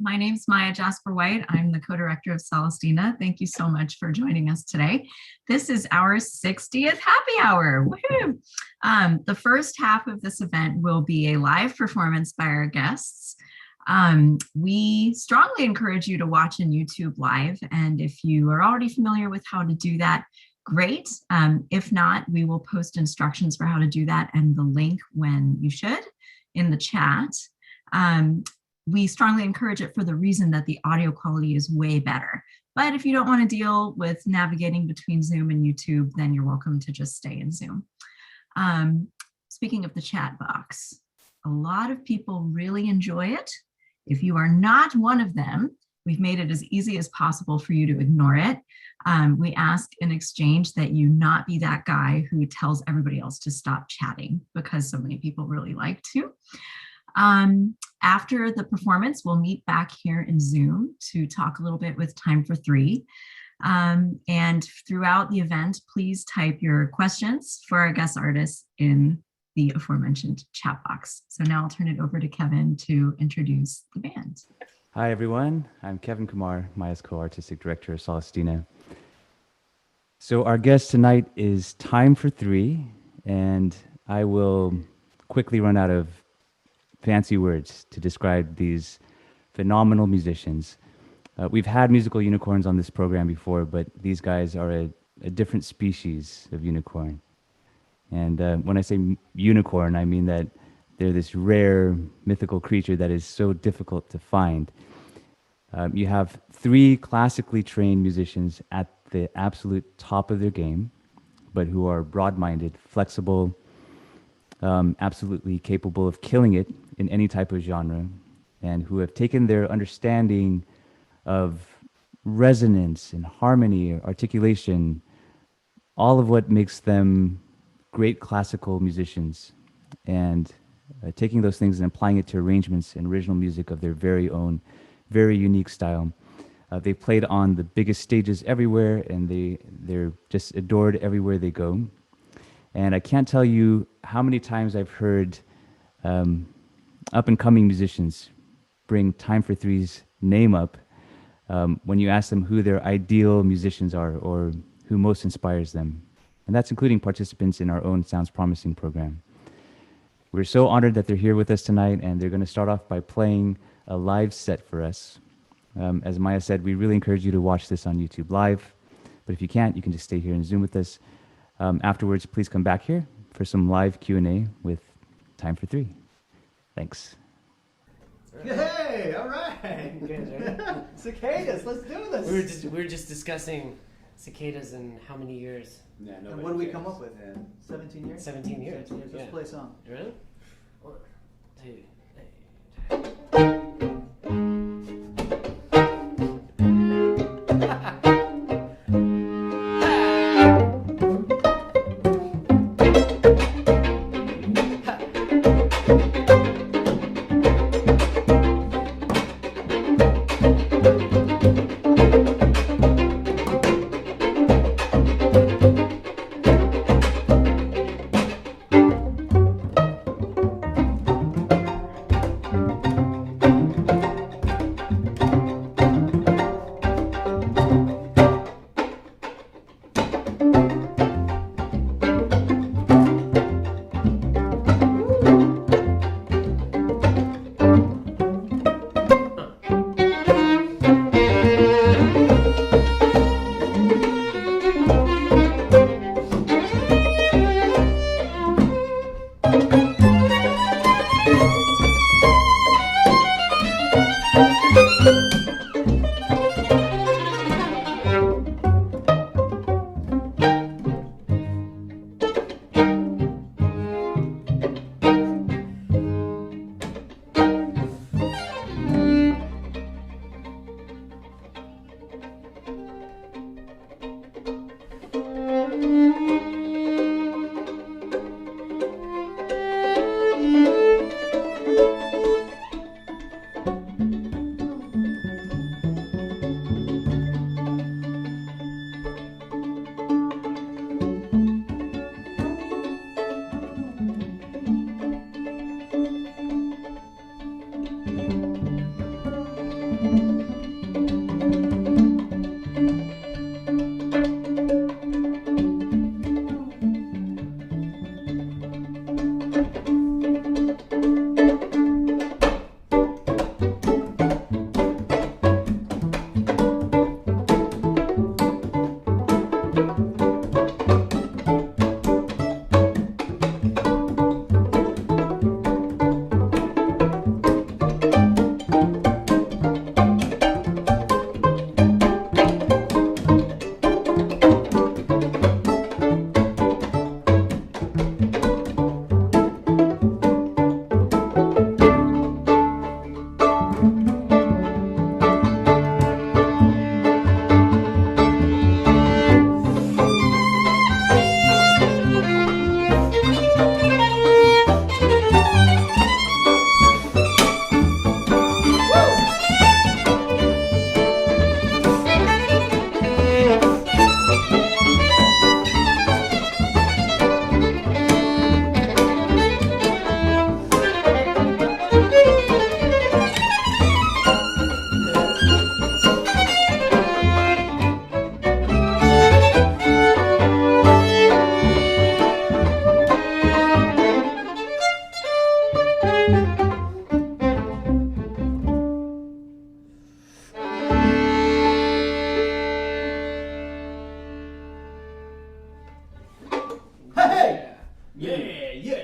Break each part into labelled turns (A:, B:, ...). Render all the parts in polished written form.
A: My name's Maya Jasper White. I'm the co-director of Salastina. Thank you so much for joining us today. This is our 60th happy hour. Woohoo! The first half of this event will be a live performance by our guests. We strongly encourage you to watch on YouTube live, and if you are already familiar with how to do that, great. If not, we will post instructions for how to do that and the link when you should in the chat. We strongly encourage it for the reason that the audio quality is way better. But if you don't want to deal with navigating between Zoom and YouTube, then you're welcome to just stay in Zoom. Speaking of the chat box, a lot of people really enjoy it. If you are not one of them, we've made it as easy as possible for you to ignore it. We ask in exchange that you not be that guy who tells everybody else to stop chatting, because so many people really like to. After the performance, we'll meet back here in Zoom to talk a little bit with Time for Three. And throughout the event, please type your questions for our guest artists in the aforementioned chat box. So now I'll turn it over to Kevin to introduce the band.
B: Hi, everyone. I'm Kevin Kumar, Maya's co-artistic director of Salastina. So our guest tonight is Time for Three, and I will quickly run out of fancy words to describe these phenomenal musicians. We've had musical unicorns on this program before, but these guys are a different species of unicorn. And when I say unicorn, I mean that they're this rare mythical creature that is so difficult to find. You have three classically trained musicians at the absolute top of their game, but who are broad-minded, flexible, absolutely capable of killing it in any type of genre, and who have taken their understanding of resonance and harmony, articulation, all of what makes them great classical musicians, and taking those things and applying it to arrangements and original music of their very own, very unique style. They played on the biggest stages everywhere, and they're just adored everywhere they go. And I can't tell you how many times I've heard up-and-coming musicians bring Time for Three's name up when you ask them who their ideal musicians are or who most inspires them. And that's including participants in our own Sounds Promising program. We're so honored that they're here with us tonight, and they're going to start off by playing a live set for us. As Maya said, we really encourage you to watch this on YouTube Live, but if you can't, you can just stay here and Zoom with us. Afterwards, please come back here for some live Q&A with Time for Three. Thanks.
C: Hey, all right.
D: You guys ready?
C: Cicadas, let's do this.
D: We were just discussing cicadas in how many years?
C: Yeah, and what did we come up with? 17 years?
D: 17 years.
C: 17 years. Let's play a song.
D: You ready? 1, 2, 3.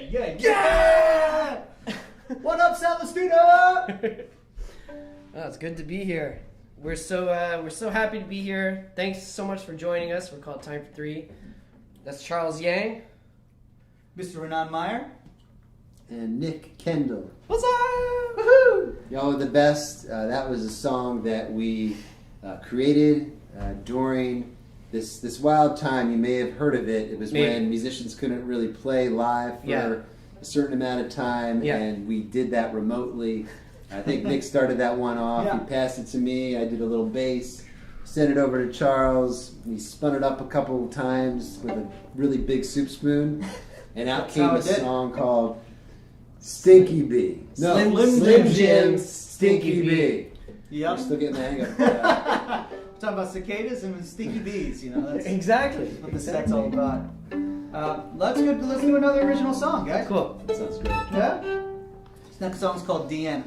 C: Yeah! What up, Salastina?
D: Oh, it's good to be here. We're so happy to be here. Thanks so much for joining us. We're called Time for Three. That's Charles Yang.
C: Mr. Ranaan Meyer.
E: And Nick Kendall.
C: What's up? Woohoo!
E: Y'all are the best. That was a song that we created during this wild time. You may have heard of it. It was when musicians couldn't really play live for a certain amount of time, and we did that remotely. I think Nick started that one off.
C: Yeah.
E: He passed it to me. I did a little bass, sent it over to Charles. We spun it up a couple of times with a really big soup spoon, and out came a song called Stinky Bee. No,
D: Slim Jim's
E: Stinky Bee.
C: Yep.
E: We're still getting the hang of that.
C: Talking about cicadas and stinky bees, you know, that's
D: Exactly.
C: what this set's all about. Let's do another original song, guys.
D: Cool.
E: That sounds great.
C: Yeah? This next song's called DN.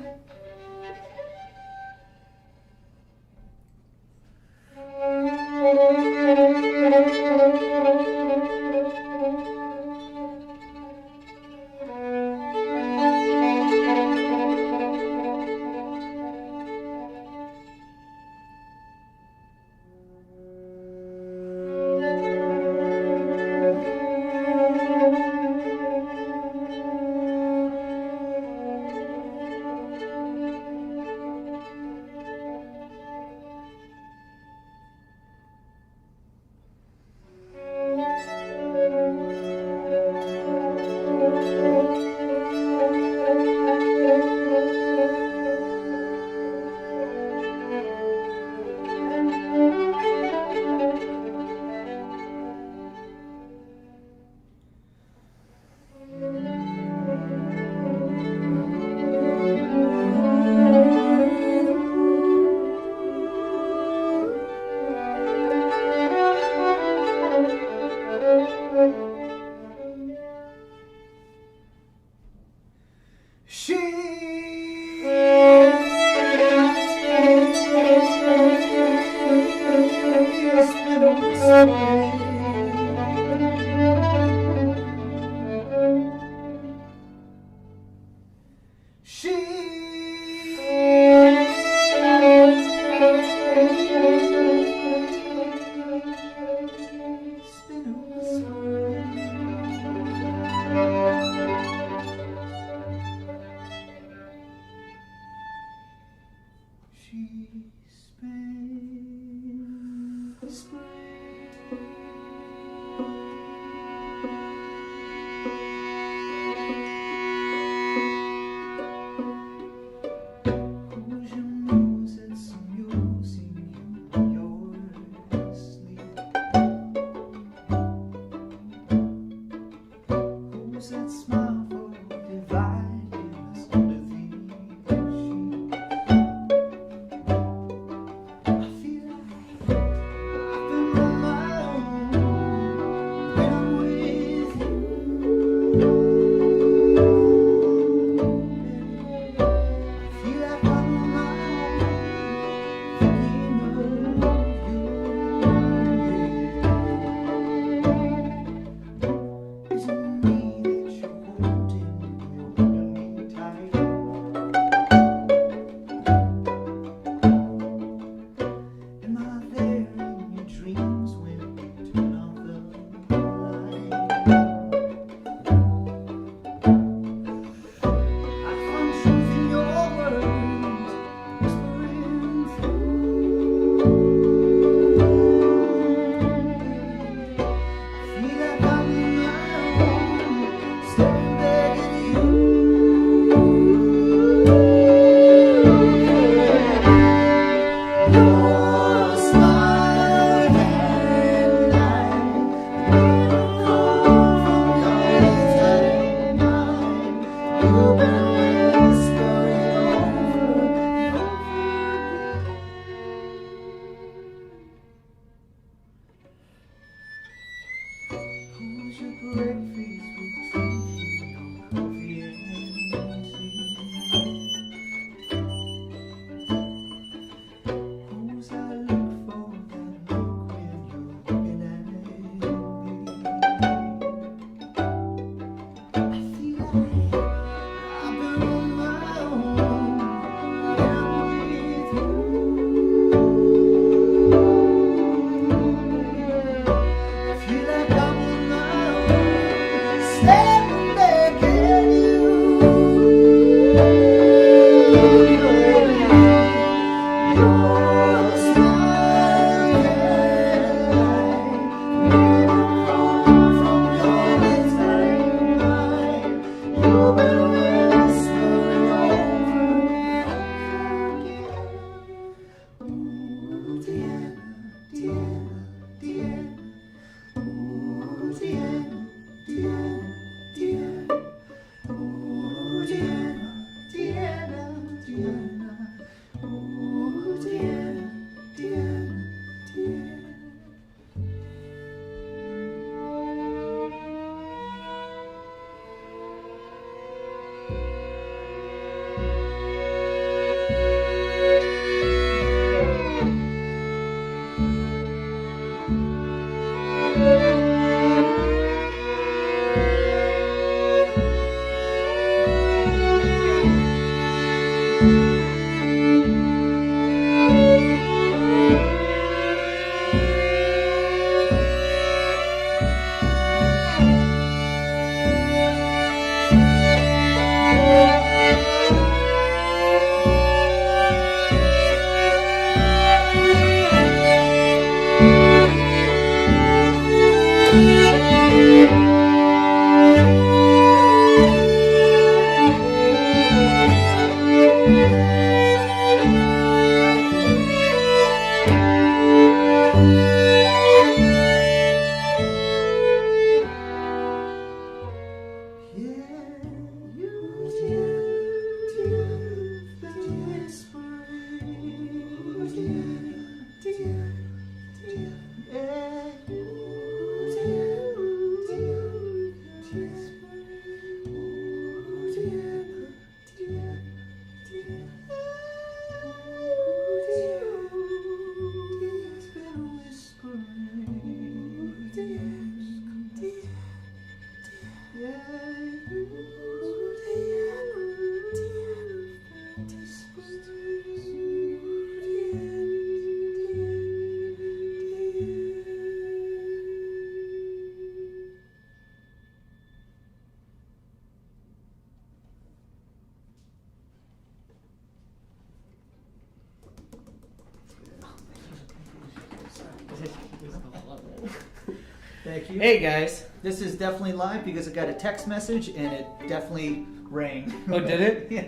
C: Thank you.
D: Hey guys.
C: This is definitely live because I got a text message and it definitely rang.
D: Oh, did it?
C: Yeah.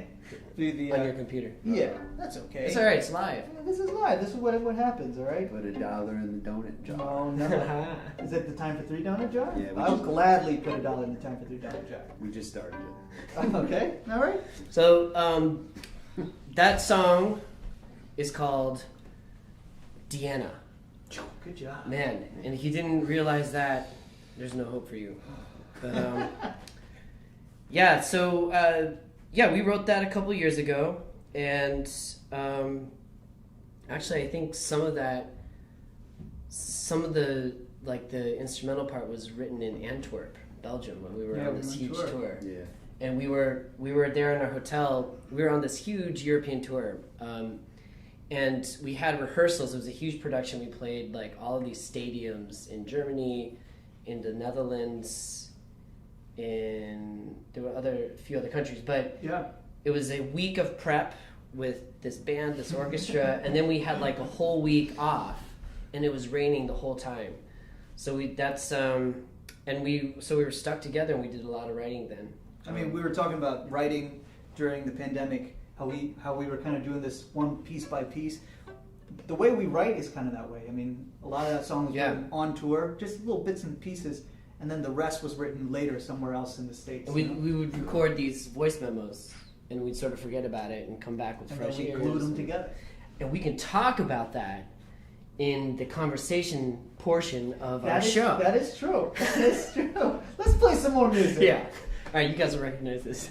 C: Through the,
D: On your computer.
C: Yeah, that's okay.
D: It's alright, it's live.
C: Yeah, this is live. This is what happens, all right?
E: Put $1 in the donut jar.
C: No, no. Is it the Time for 3 donut jar?
E: Yeah, we
C: I'll
E: just-
C: gladly put $1 in the Time for 3 donut jar.
E: We just started it.
C: Okay, all right.
D: So, that song is called Deanna.
C: Good job.
D: Man, and if you didn't realize that, there's no hope for you. But, yeah, so, we wrote that a couple years ago, and actually I think some of the the instrumental part was written in Antwerp, Belgium, when we were on this huge tour.
E: Yeah.
D: And we were there in our hotel. We were on this huge European tour, and we had rehearsals. It was a huge production. We played like all of these stadiums in Germany, in the Netherlands, there were a few other countries, but
C: Yeah.
D: it was a week of prep with this band, this orchestra, and then we had like a whole week off, and it was raining the whole time. So we were stuck together, and we did a lot of writing then.
C: I mean, we were talking about writing during the pandemic, how we were kind of doing this one piece by piece. The way we write is kind of that way. I mean, a lot of that song was written on tour, just little bits and pieces, and then the rest was written later somewhere else in the States.
D: And we would record these voice memos, and we'd sort of forget about it and come back with
C: and
D: fresh
C: then we
D: ears.
C: glued them together.
D: And we can talk about that in the conversation portion of our show.
C: That is true. That is true. Let's play some more music.
D: Yeah. All right, you guys will recognize this.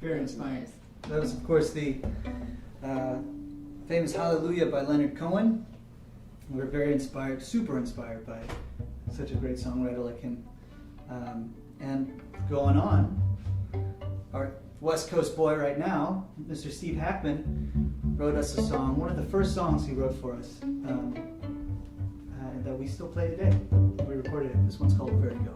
C: Very inspiring. That was, of course, the famous Hallelujah by Leonard Cohen. We're very inspired, super inspired by such a great songwriter like him. And going on, our West Coast boy right now, Mr. Steve Hackman, wrote us a song, one of the first songs he wrote for us, that we still play today. We recorded it. This one's called Vertigo.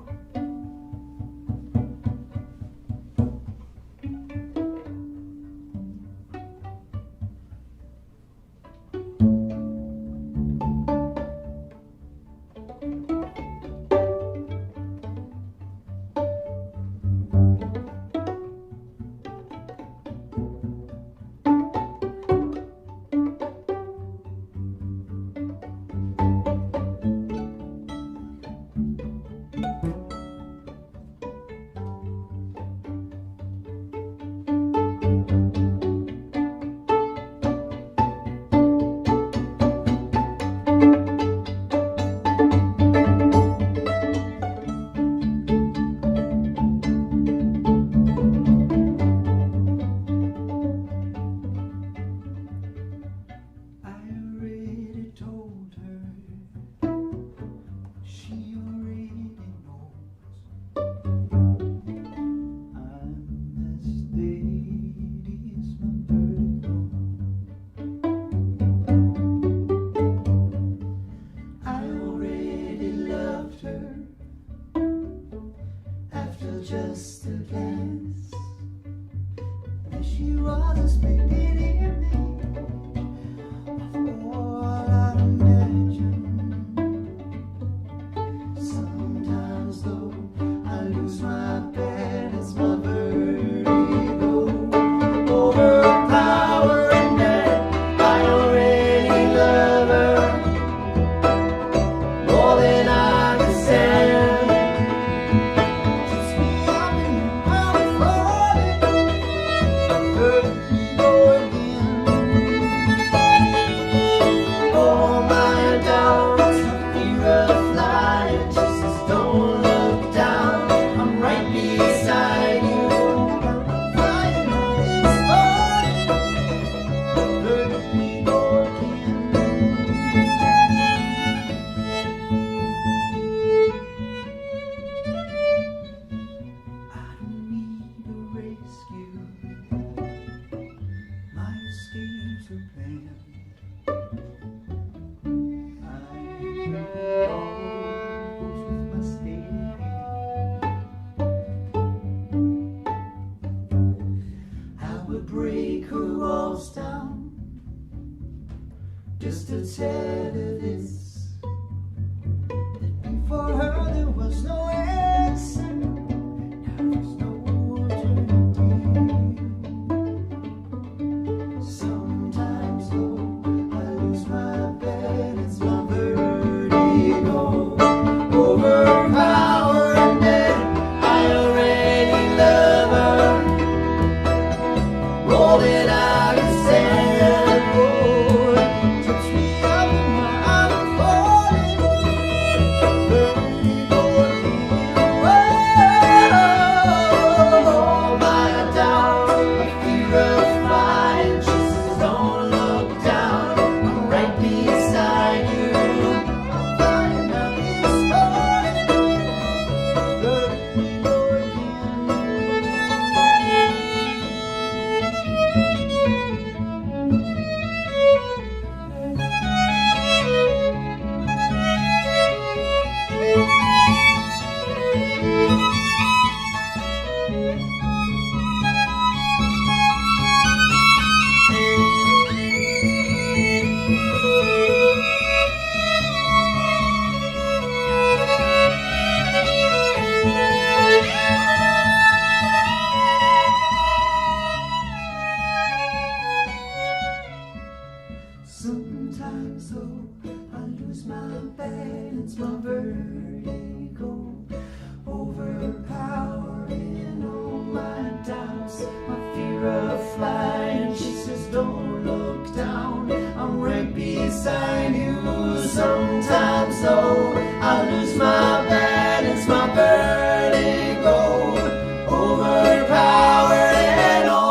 F: Overpowering all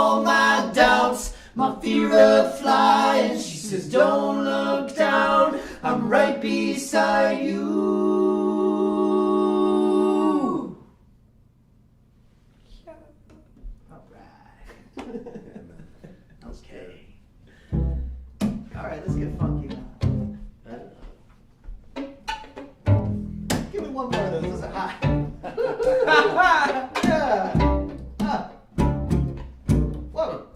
E: look down, I'm right beside you. Yeah. All right. Okay. All right, let's get funky now. Give me one more of those. Those are hot. Yeah. Whoa.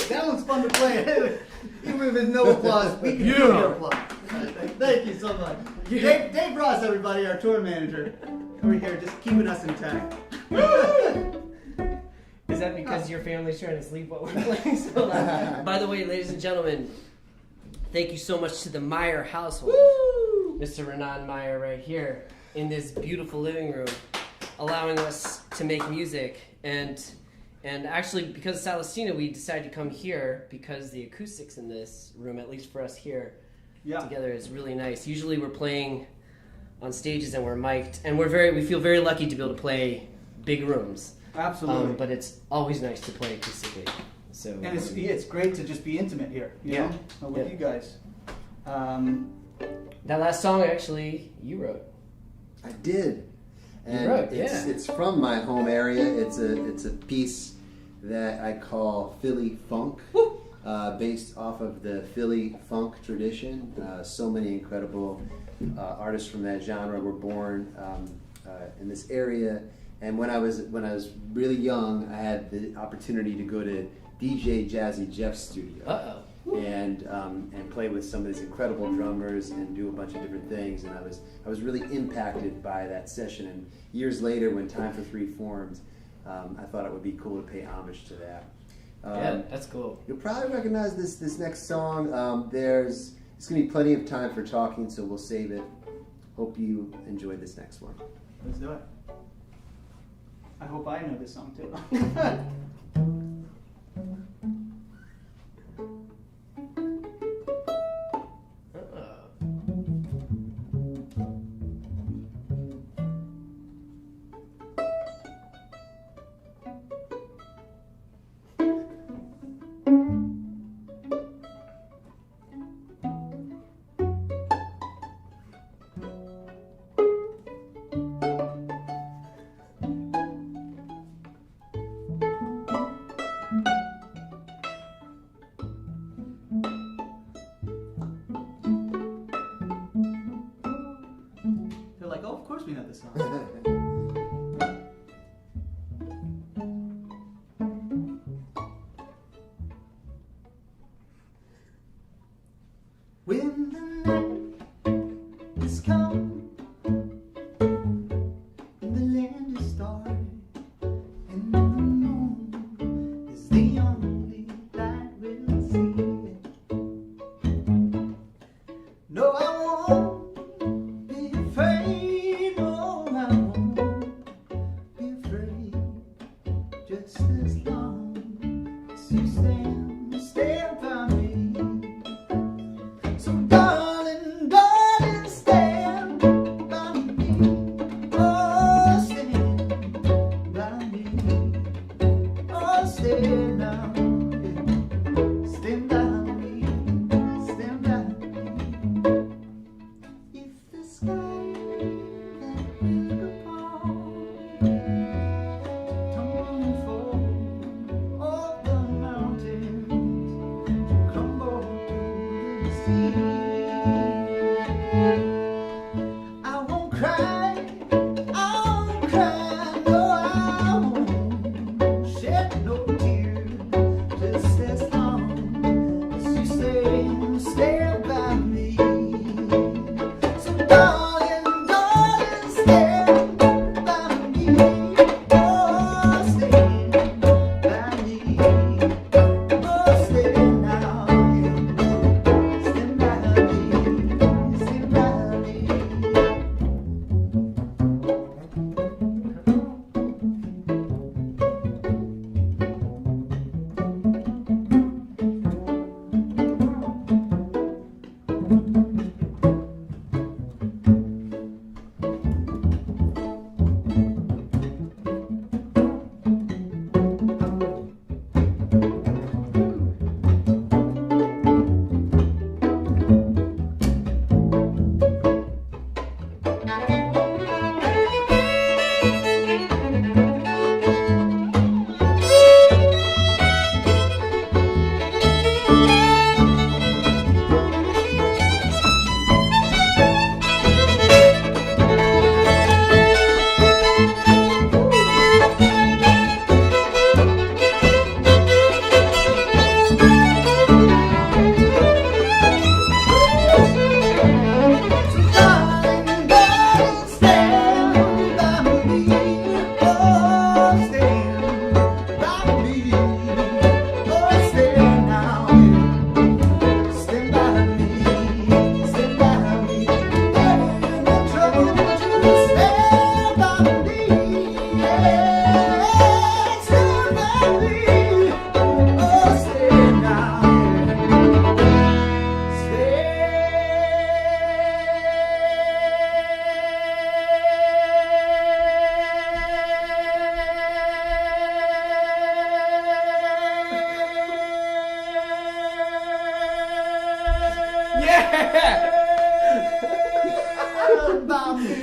C: That one's fun to play. Even if there's no applause, we can do your applause. Thank you so much. Dave Ross, everybody, our tour manager. Over here, just keeping us intact.
D: Is that because your family's trying to sleep while we're playing so loud? By the way, ladies and gentlemen, thank you so much to the Meyer household.
C: Woo!
D: Mr. Ranaan Meyer right here in this beautiful living room, allowing us to make music. And And actually, because of Salastina, we decided to come here because the acoustics in this room, at least for us here together, is really nice. Usually we're playing on stages and we're mic'd, and we feel very lucky to be able to play big rooms.
C: Absolutely.
D: But it's always nice to play acoustically. So
C: and it's great to just be intimate here, you know, with you guys.
D: That last song, actually, you wrote.
E: I did. And
D: you wrote,
E: it's from my home area. It's a piece that I call Philly Funk, based off of the Philly funk tradition. So many incredible artists from that genre were born in this area. And when I was really young, I had the opportunity to go to DJ Jazzy Jeff's studio and play with some of these incredible drummers and do a bunch of different things. And I was really impacted by that session. And years later, when Time for Three formed, I thought it would be cool to pay homage to that.
D: Yeah, that's cool.
E: You'll probably recognize this next song. There's going to be plenty of time for talking, so we'll save it. Hope you enjoy this next one.
C: Let's do it. I hope I know this song too. They're like, oh, of course we know this song. When the night is come and the land is dark and the moon is the only light we'll see. No, I won't be afraid. No, I won't be afraid. Just as long as you stand by me. So darling, darling, stand by me. Oh, stand by me. Oh, stand now. Stand by me. Stand by me. If the sky that will apart, tumbling fall, all the mountains crumble to the sea. I won't cry, no, I won't shed no tears, just as long as you stand by me. So darling, darling, stand by me. Oh, stand by me. Oh, stand now, stand by me.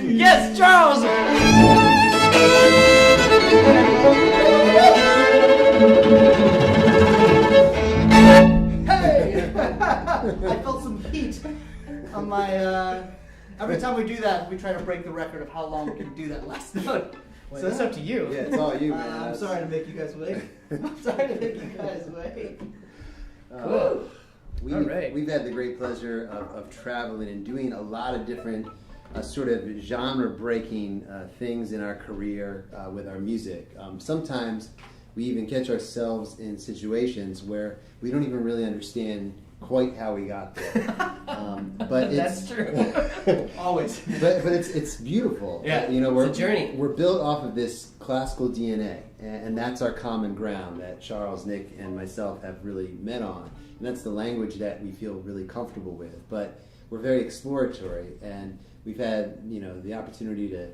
D: Yes, Charles!
C: Hey! I felt some heat on my. Every time we do that, we try to break the record of how long we can do that last note.
D: So it's up to you.
E: Yeah, it's all you, man.
C: I'm sorry to make you guys wait. I'm sorry to make you guys wait.
D: Cool. All right.
E: We've had the great pleasure of traveling and doing a lot of different sort of genre-breaking things in our career with our music. Sometimes we even catch ourselves in situations where we don't even really understand quite how we got there. But
D: That's true.
C: Always.
E: But it's beautiful.
D: Yeah,
E: you know,
D: it's a journey.
E: We're built off of this classical DNA, and that's our common ground that Charles, Nick, and myself have really met on. And that's the language that we feel really comfortable with. But we're very exploratory, and we've had, you know, the opportunity to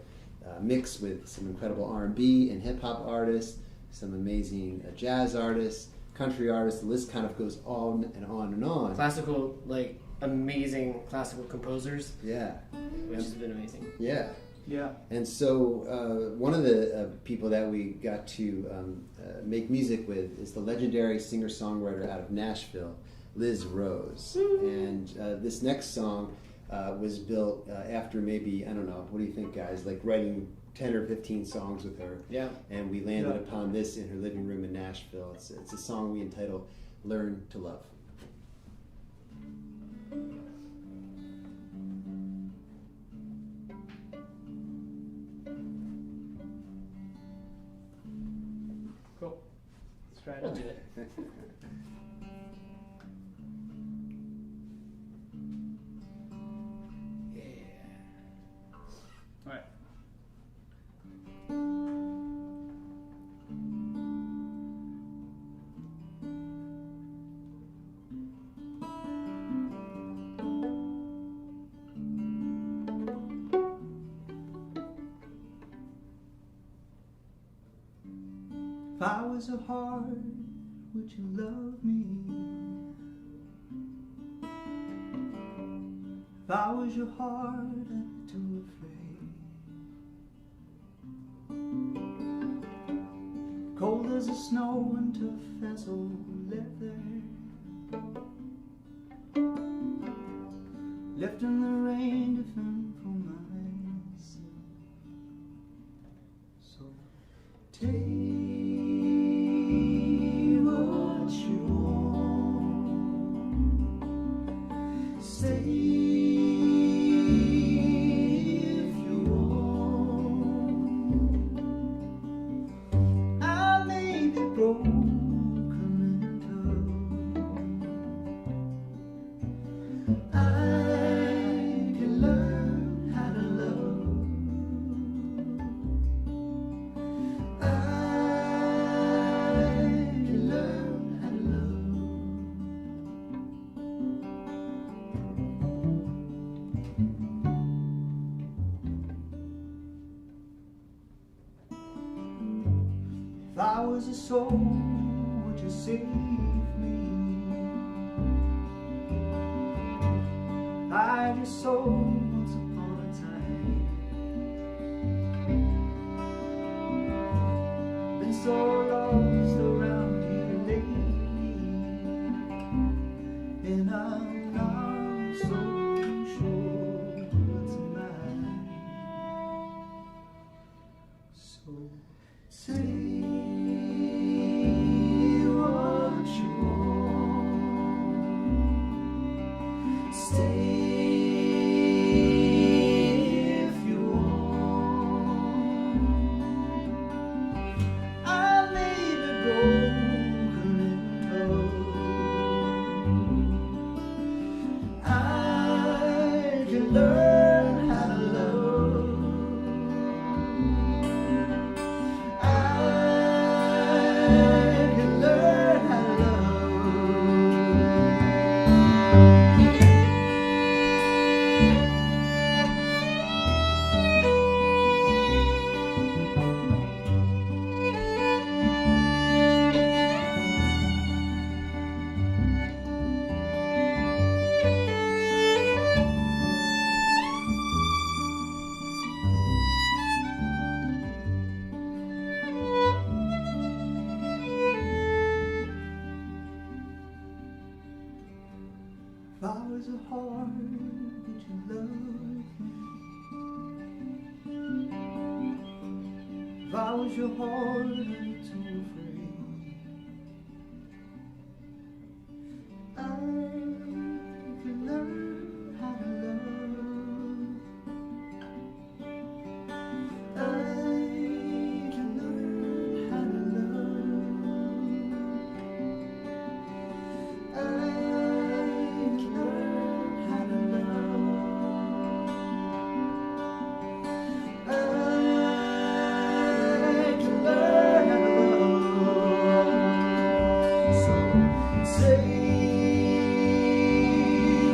E: mix with some incredible R&B and hip hop artists, some amazing jazz artists, country artists. The list kind of goes on and on and on.
D: Classical, like amazing classical composers.
E: Yeah.
D: Which has been amazing.
E: Yeah.
C: Yeah.
E: And so one of the people that we got to make music with is the legendary singer-songwriter out of Nashville, Liz Rose. And this next song was built after maybe, I don't know, what do you think, guys? Like writing 10 or 15 songs with her.
D: Yeah.
E: And we landed upon this in her living room in Nashville. It's a song we entitled Learn to Love.
C: Cool. Let's try it.
D: We'll do it.
C: All right. If I was a heart, would you love me? If I was your heart, I'd be too afraid. Cold as the snow and tough as old leather, left in the rain to fend for myself. So take what you want, stay if you want. I may be broken and tough. I can learn how to love. I can learn how to love. If I was a soul, would you save me? If I had your soul once upon a time, been so lost around here lately, and I'm not so sure what's mine. So say what you want, stay if you want. I may be broken and tough. I can learn how to love. I can learn how to love. hard did you love me? If I was your heart, I'd be too afraid. I can learn how to love. I can learn how to love. I can learn how to love. I can learn how to love. So say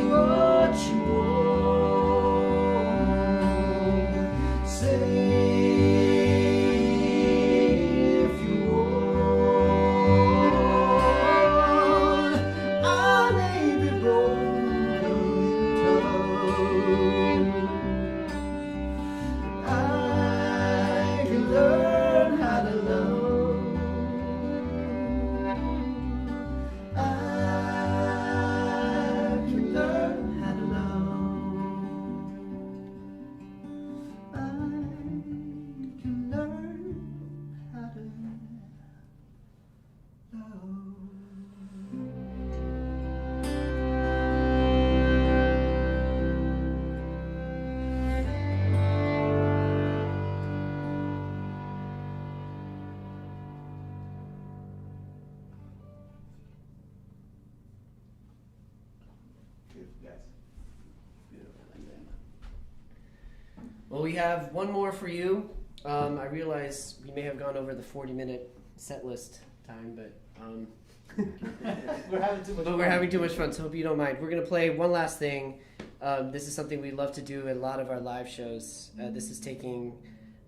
C: what you want. Say if you want. I may be broken down. I can learn how to love. I can learn how to love. I can learn how to
D: Well, we have one more for you. I realize we may have gone over the 40-minute set list time, but
C: We're having too much
D: we're having too much fun, so hope you don't mind. We're going to play one last thing. This is something we love to do in a lot of our live shows. This is taking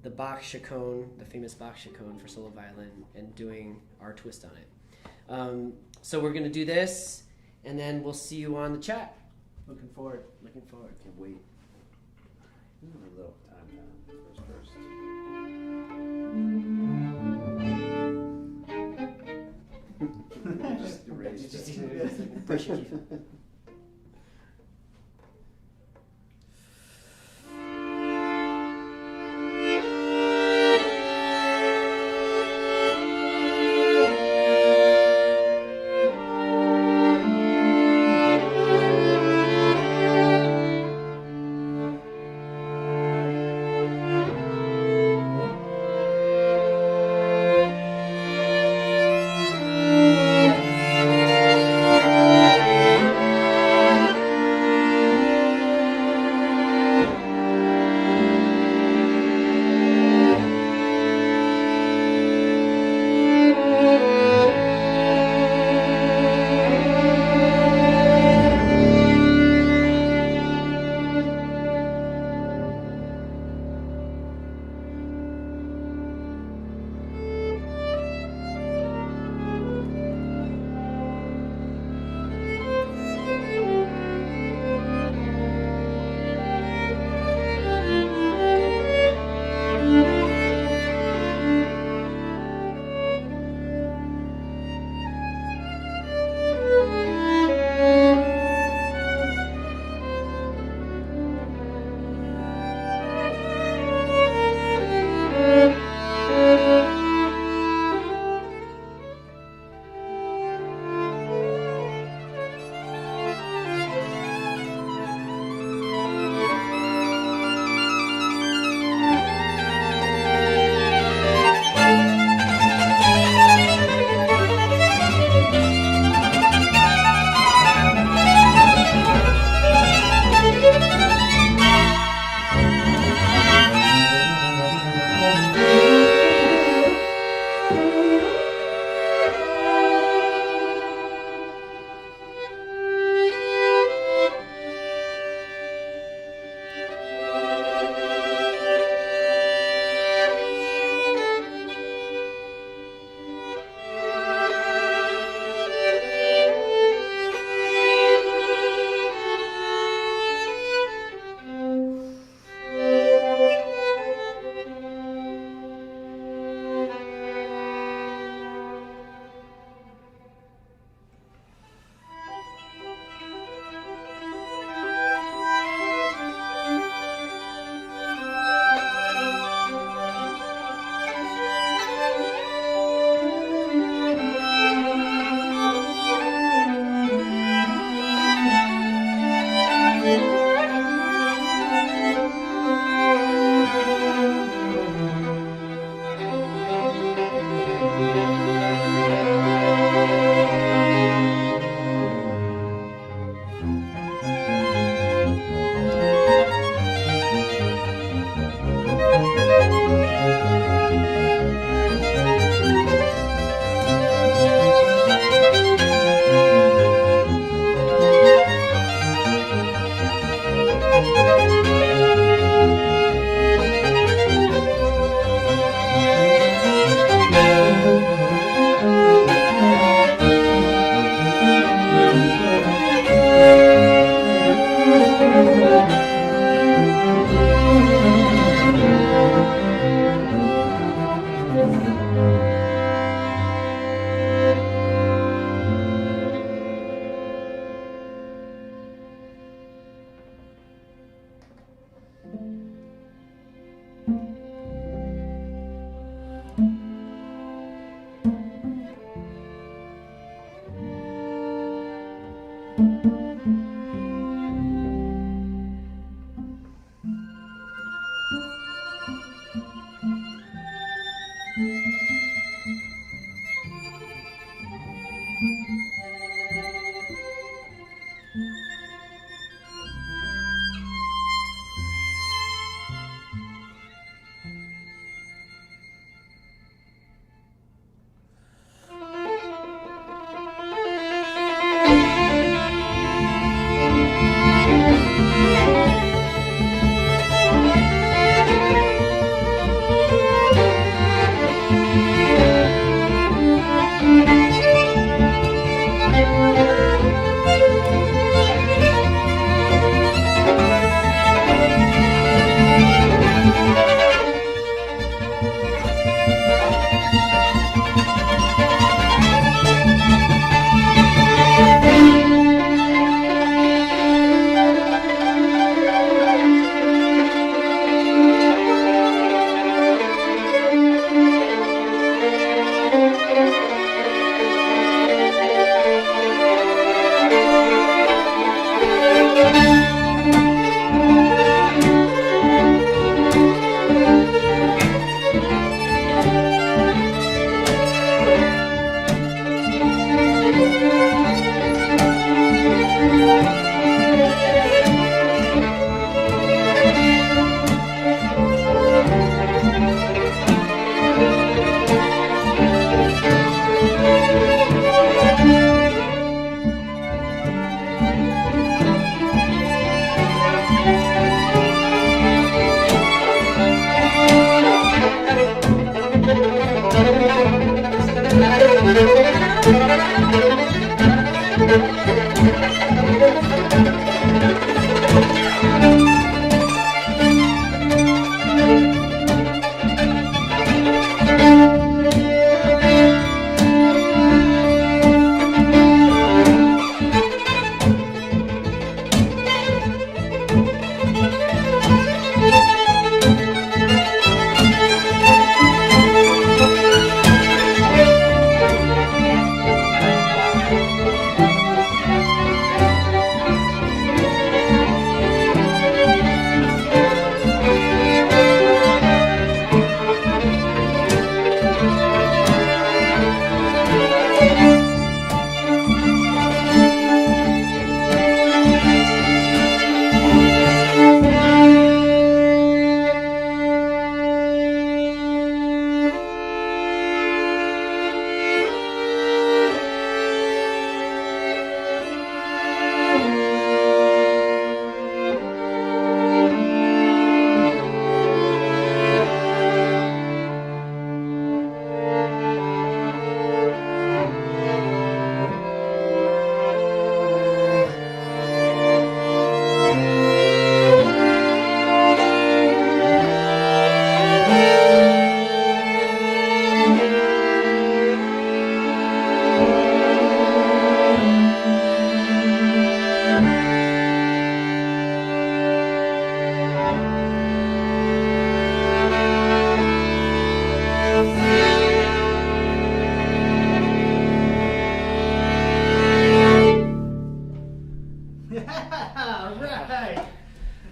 D: the Bach chaconne, the famous Bach chaconne for solo violin, and doing our twist on it. So we're going to do this, and then we'll see you on the chat.
C: Looking forward.
D: Looking forward.
E: Can't wait. A little time down first. Just erase that.
D: Push it.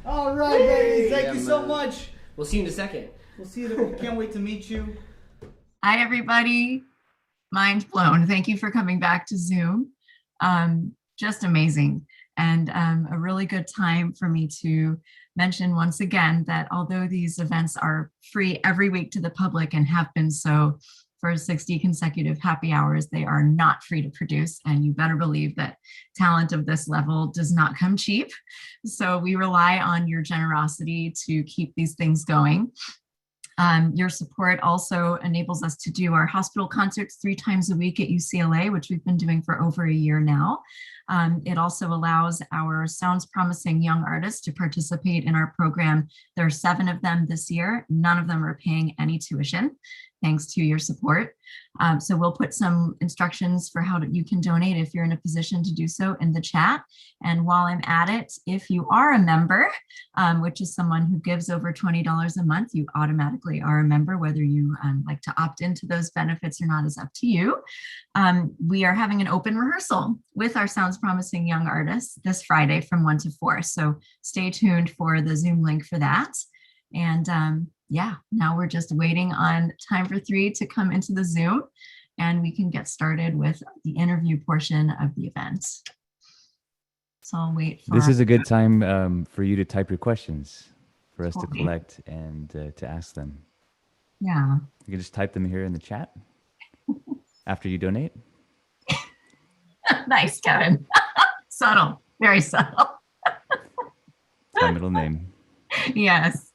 C: All right, baby. Thank you so much.
D: We'll see you in a second.
C: We'll see you. Can't wait to meet you.
A: Hi, everybody. Mind blown. Thank you for coming back to Zoom. Just amazing. And a really good time for me to mention once again that although these events are free every week to the public and have been so for 60 consecutive happy hours, they are not free to produce. And you better believe that talent of this level does not come cheap. So we rely on your generosity to keep these things going. Your support also enables us to do our hospital concerts 3 times a week at UCLA, which we've been doing for over a year now. It also allows our Sounds Promising young artists to participate in our program. There are 7 of them this year. None of them are paying any tuition, thanks to your support. So we'll put some instructions for how you can donate if you're in a position to do so in the chat. And while I'm at it, if you are a member, which is someone who gives over $20 a month, you automatically are a member. Whether you like to opt into those benefits or not is up to you. We are having an open rehearsal with our Sounds Promising young artists this Friday from 1 to 4. So stay tuned for the Zoom link for that. And yeah, now we're just waiting on time for 3 to come into the Zoom, and we can get started with the interview portion of the event. So I'll wait for—
B: This is a good time for you to type your questions for us to collect and to ask them.
A: Yeah.
B: You can just type them here in the chat after you donate.
A: Nice, Kevin. Subtle, very subtle.
B: My middle name.
A: Yes.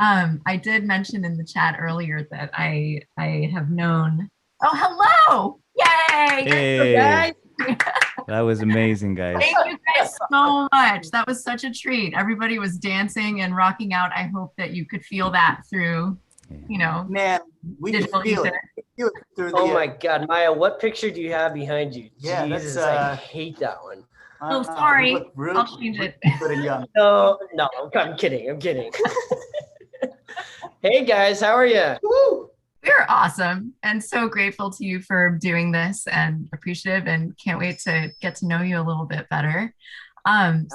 A: I did mention in the chat earlier that I have known— oh, hello! Yay!
B: Hey.
A: Guys.
B: That was amazing, guys.
A: Thank you guys so much. That was such a treat. Everybody was dancing and rocking out. I hope that you could feel that through, you know,
C: Man, we can
A: digital
C: feel it.
A: ether.
C: Feel it through the
D: Oh my God, Maya, what picture do you have behind you?
C: Yeah,
D: Jesus,
C: that's,
D: I hate that one.
A: Oh, sorry.
C: We look really,
A: I'll change it.
C: Good and young.
D: No, I'm kidding. Hey guys, how are you?
C: Woo!
A: We're awesome and so grateful to you for doing this and appreciative, and can't wait to get to know you a little bit better.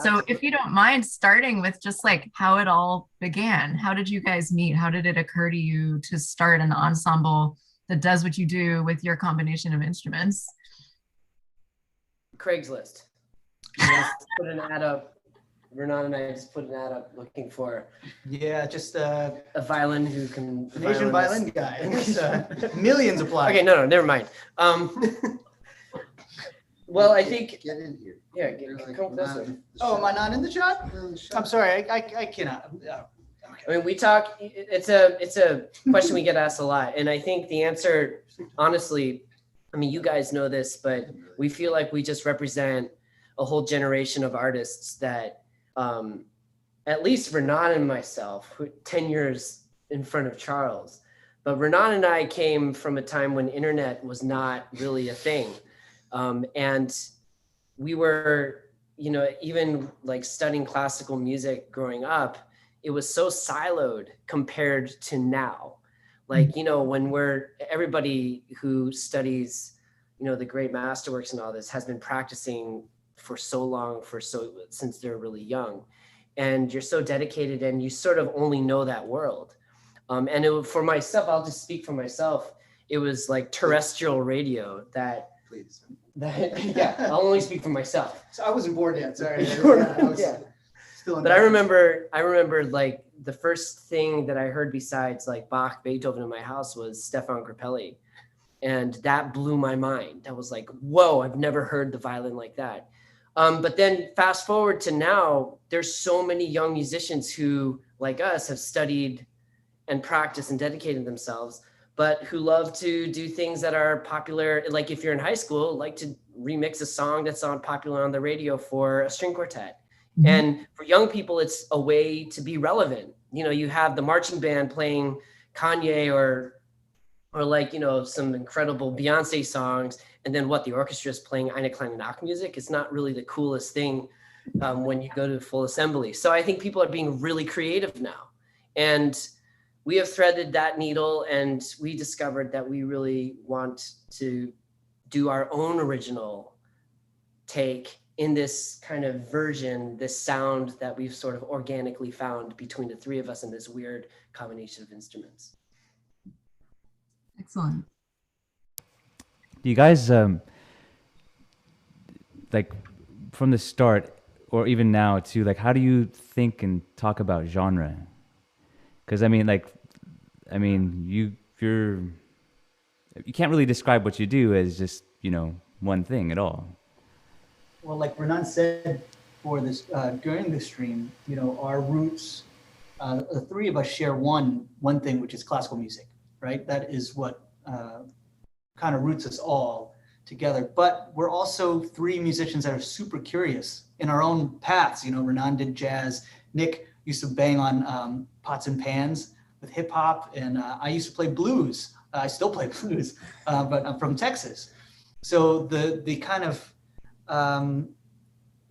A: So if you don't mind starting with just like how it all began, how did you guys meet? How did it occur to you to start an ensemble that does what you do with your combination of instruments?
D: Craigslist. Just put an ad up. Ranaan and I just put an ad up looking for
C: Just
D: a violin who can—
C: an Asian violin guy. Millions apply.
D: Okay, no, never mind. Well, I think—
E: Get in here.
D: Yeah, come closer.
C: Oh, am I not in the chat? I'm sorry, I cannot.
D: I mean, we talk. It's a question we get asked a lot, and I think the answer, honestly, I mean, you guys know this, but we feel like we just represent a whole generation of artists that, at least Ranaan and myself, who 10 years in front of Charles, but Ranaan and I came from a time when internet was not really a thing, and we were, you know, even like studying classical music growing up, it was so siloed compared to now. Like, you know, when everybody who studies, you know, the great masterworks and all this has been practicing for so long, since they're really young, and you're so dedicated and you sort of only know that world. And for myself, I'll just speak for myself. It was like terrestrial radio that—
E: Please.
D: Yeah, I'll only speak for myself.
C: So I wasn't born yet. Sorry.
D: Yeah.
C: Still in
D: But I remember like the first thing that I heard besides like Bach, Beethoven in my house was Stefan Grappelli. And that blew my mind. I was like, whoa, I've never heard the violin like that. But then fast forward to now, there's so many young musicians who, like us, have studied and practiced and dedicated themselves, but who love to do things that are popular. Like if you're in high school, like to remix a song that's popular on the radio for a string quartet. Mm-hmm. And for young people, it's a way to be relevant. You know, you have the marching band playing Kanye or like, you know, some incredible Beyonce songs. And then the orchestra is playing Eine kleine Nachtmusik. It's not really the coolest thing when you go to full assembly. So I think people are being really creative now. And we have threaded that needle, and we discovered that we really want to do our own original take in this kind of version, this sound that we've sort of organically found between the three of us in this weird combination of instruments.
A: Excellent.
B: Do you guys like from the start or even now too, like how do you think and talk about genre? Because you can't really describe what you do as just, one thing at all.
C: Well, like Ranaan said for this during the stream, our roots, the three of us share one thing, which is classical music, right? That is what kind of roots us all together. But we're also three musicians that are super curious in our own paths. Ranaan did jazz. Nick used to bang on pots and pans with hip hop, and I used to play blues. I still play blues, but I'm from Texas. So the kind of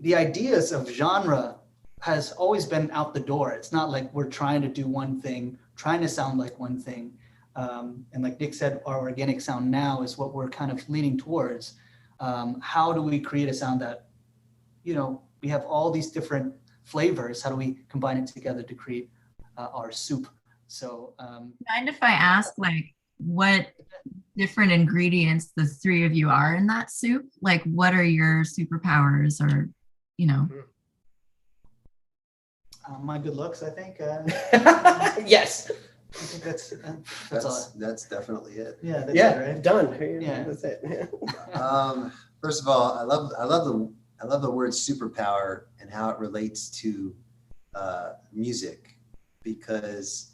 C: the ideas of genre has always been out the door. It's not like we're trying to do one thing, trying to sound like one thing. And like Nick said, our organic sound now is what we're kind of leaning towards. How do we create a sound that, we have all these different flavors. How do we combine it together to create our soup? So
A: mind if I ask, like, what different ingredients the three of you are in that soup? Like, what are your superpowers, or
C: my good looks, I think.
D: Yes.
C: I think that's
E: definitely it.
C: Yeah. That's
D: Yeah.
C: it, right?
D: Done.
C: Yeah.
D: That's it.
E: First of all, I love the word superpower and how it relates to music, because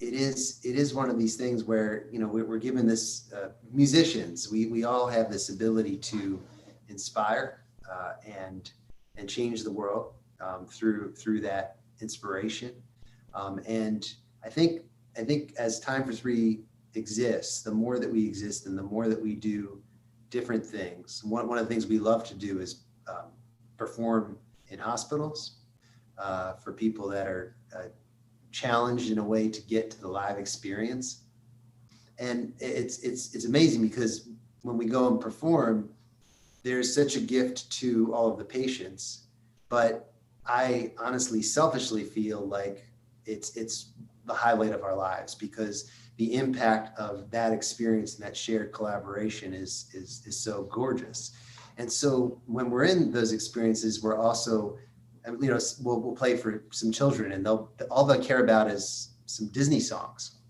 E: it is one of these things where we're given this musicians. We all have this ability to inspire and change the world through that inspiration. And I think as Time for Three exists, the more that we exist and the more that we do different things. One of the things we love to do is perform in hospitals for people that are challenged in a way to get to the live experience. And it's amazing because when we go and perform, there's such a gift to all of the patients, but I honestly, selfishly feel like it's the highlight of our lives, because the impact of that experience and that shared collaboration is so gorgeous. And so when we're in those experiences, we're also, we'll play for some children, and all they'll care about is some Disney songs,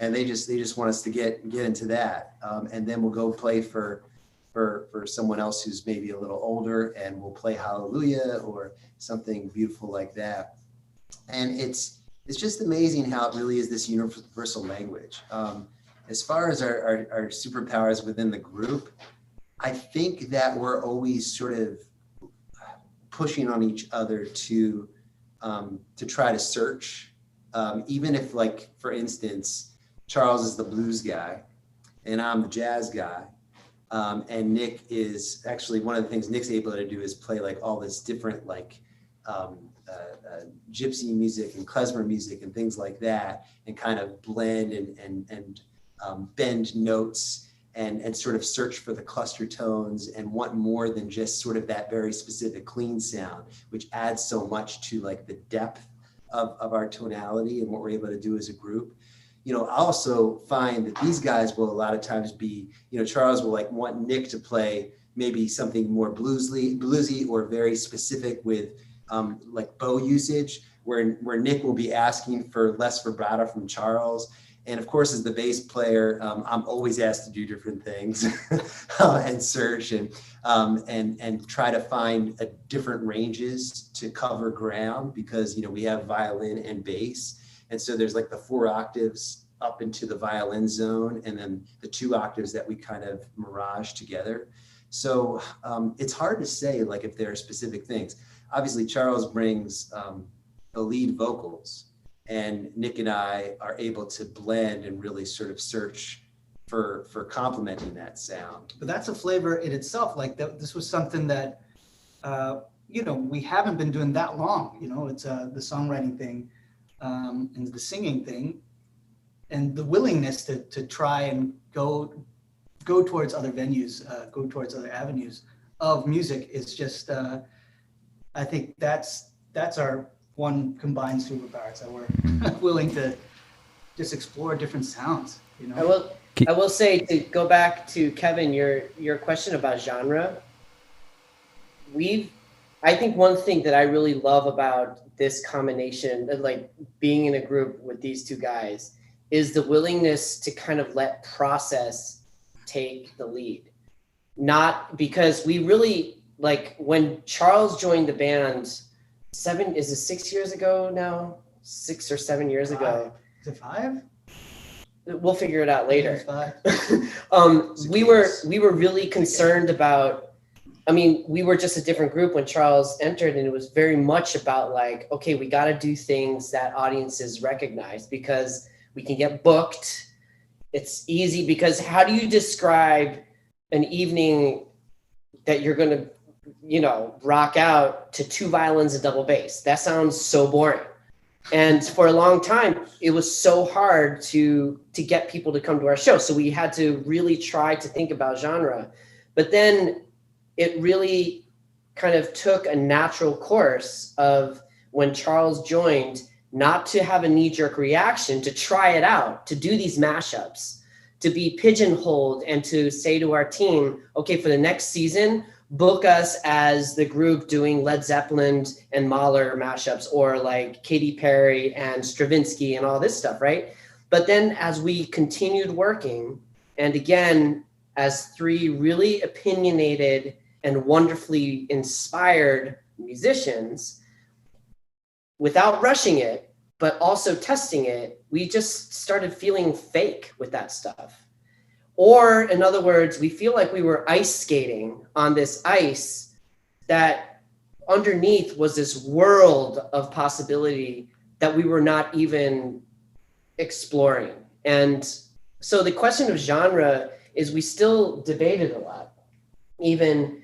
E: and they just want us to get into that. And then we'll go play for someone else who's maybe a little older, and we'll play Hallelujah or something beautiful like that. And it's just amazing how it really is this universal language. As far as our superpowers within the group, I think that we're always sort of pushing on each other to try to search, even if, like, for instance, Charles is the blues guy and I'm the jazz guy. And Nick is actually, one of the things Nick's able to do is play like all this different gypsy music and klezmer music and things like that, and kind of blend and bend notes and sort of search for the cluster tones and want more than just sort of that very specific clean sound, which adds so much to like the depth of our tonality and what we're able to do as a group. I also find that these guys will a lot of times be, Charles will like want Nick to play maybe something more bluesy or very specific with like bow usage, where Nick will be asking for less vibrato from Charles. And of course, as the bass player, I'm always asked to do different things and search and try to find different ranges to cover ground, because we have violin and bass. And so there's like the 4 octaves up into the violin zone, and then the 2 octaves that we kind of mirage together. So it's hard to say like if there are specific things. Obviously, Charles brings the lead vocals, and Nick and I are able to blend and really sort of search for complementing that sound.
C: But that's a flavor in itself. Like this was something that, we haven't been doing that long. It's the songwriting thing and the singing thing, and the willingness to try and go towards other venues, go towards other avenues. of music is just, I think that's our one combined superpower, that we're willing to just explore different sounds, you know?
D: I will say, to go back to Kevin, your question about genre, I think one thing that I really love about this combination, like being in a group with these two guys, is the willingness to kind of let process take the lead. Not because we really, like when Charles joined the band, is it 6 years ago now? 6 or 7 years ago.
C: Is it 5?
D: We'll figure it out later. We were really concerned about, we were just a different group when Charles entered, and it was very much about like, okay, we got to do things that audiences recognize because we can get booked. It's easy because how do you describe an evening that you're going to, rock out to 2 violins and double bass? That sounds so boring. And for a long time, it was so hard to get people to come to our show. So we had to really try to think about genre. But then it really kind of took a natural course of when Charles joined, not to have a knee-jerk reaction, to try it out, to do these mashups, to be pigeonholed and to say to our team, okay, for the next season, book us as the group doing Led Zeppelin and Mahler mashups, or like Katy Perry and Stravinsky and all this stuff, right? But then as we continued working, and again, as 3 really opinionated and wonderfully inspired musicians, without rushing it, but also testing it, we just started feeling fake with that stuff. Or in other words, we feel like we were ice skating on this ice that underneath was this world of possibility that we were not even exploring. And so the question of genre is, we still debate it a lot. Even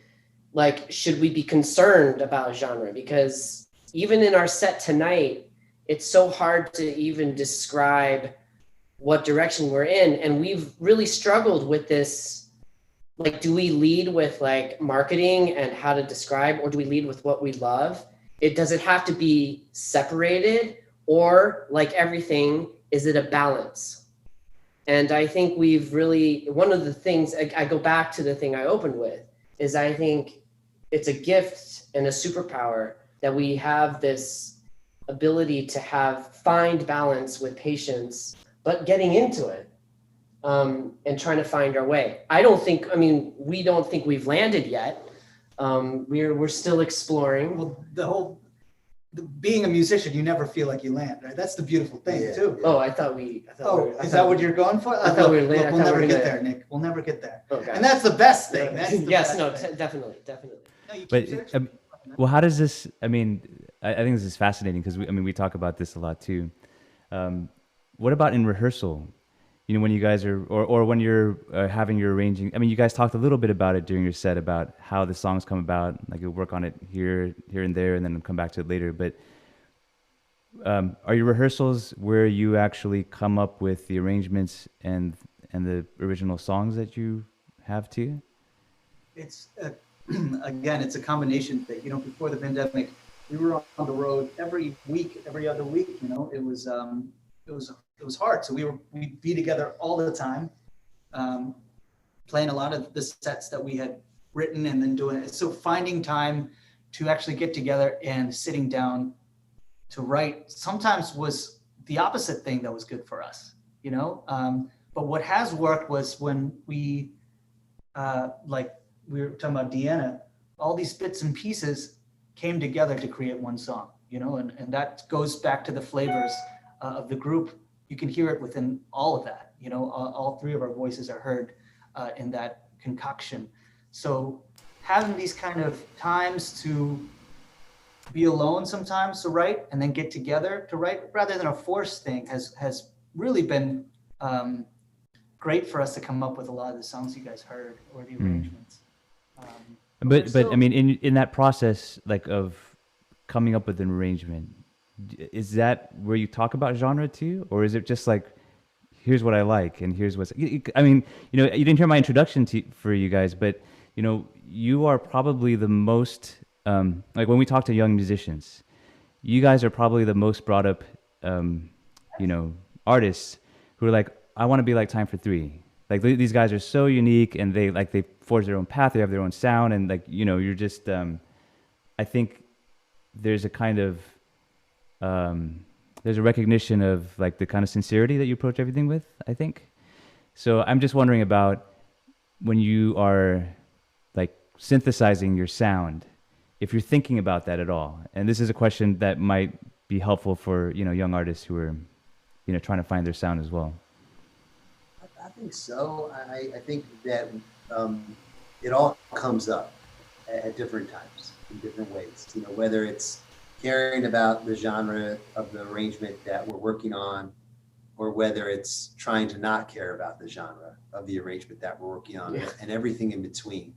D: like, should we be concerned about genre? Because even in our set tonight, it's so hard to even describe what direction we're in. And we've really struggled with this. Like, do we lead with like marketing and how to describe, or do we lead with what we love? Does it have to be separated, or like everything, is it a balance? And I think we've really, one of the things, I go back to the thing I opened with, is I think it's a gift and a superpower that we have this ability to find balance with patience, but getting into it and trying to find our way. We don't think we've landed yet. We're still exploring.
C: Well, being a musician, you never feel like you land, right? That's the beautiful thing too.
D: Oh,
C: is that what you're going for?
D: I thought we were landing.
C: We'll never get there, Nick. We'll never get there.
D: Okay.
C: And that's the best thing.
D: Definitely.
C: No,
B: But well, how does this? I think this is fascinating because we talk about this a lot too. What about in rehearsal? When you guys are, or when you're having your arranging. You guys talked a little bit about it during your set about how the songs come about. Like, you'll work on it here and there, and then come back to it later. But are your rehearsals where you actually come up with the arrangements and the original songs that you have too?
C: It's again, it's a combination thing. Before the pandemic, we were on the road every other week. It was hard. So we'd be together all the time, playing a lot of the sets that we had written and then doing it. So finding time to actually get together and sitting down to write sometimes was the opposite thing that was good for us, But what has worked was when we, like we were talking about Deanna, all these bits and pieces came together to create one song, and that goes back to the flavors of the group. You can hear it within all of that, all 3 of our voices are heard in that concoction. So having these kind of times to be alone sometimes to write, and then get together to write, rather than a forced thing, has really been great for us to come up with a lot of the songs you guys heard, or the arrangements.
B: But in that process, like, of coming up with an arrangement, is that where you talk about genre too, or is it just like, here's what I like and here's what's? You didn't hear my introduction for you guys, but you are probably the most, like when we talk to young musicians, you guys are probably the most brought up, artists who are like, I want to be like Time for Three. Like these guys are so unique, and they forge their own path. They have their own sound, and you're just. I think there's a kind of there's a recognition of like the kind of sincerity that you approach everything with, I think. So I'm just wondering about when you are like synthesizing your sound, if you're thinking about that at all. And this is a question that might be helpful for, young artists who are, trying to find their sound as well.
E: I think so. I think that it all comes up at different times in different ways, whether it's caring about the genre of the arrangement that we're working on, or whether it's trying to not care about the genre of the arrangement that we're working on, and everything in between.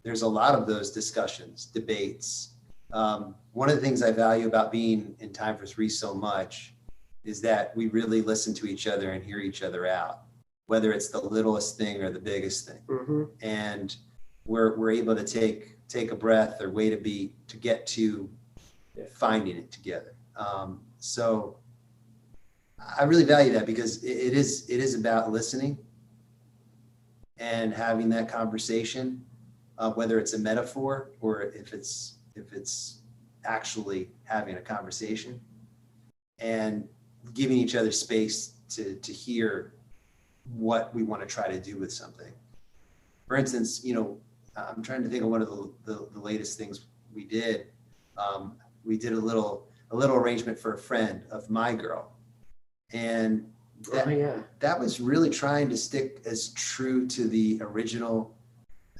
E: There's a lot of those discussions, debates. One of the things I value about being in Time for Three so much is that we really listen to each other and hear each other out, whether it's the littlest thing or the biggest thing.
D: Mm-hmm.
E: And we're able to take a breath or wait a beat to get to finding it together. So I really value that, because it is about listening and having that conversation, whether it's a metaphor or if it's actually having a conversation, and giving each other space to hear what we want to try to do with something. For instance, I'm trying to think of one of the latest things we did. We did a little arrangement for a friend of My Girl. And that was really trying to stick as true to the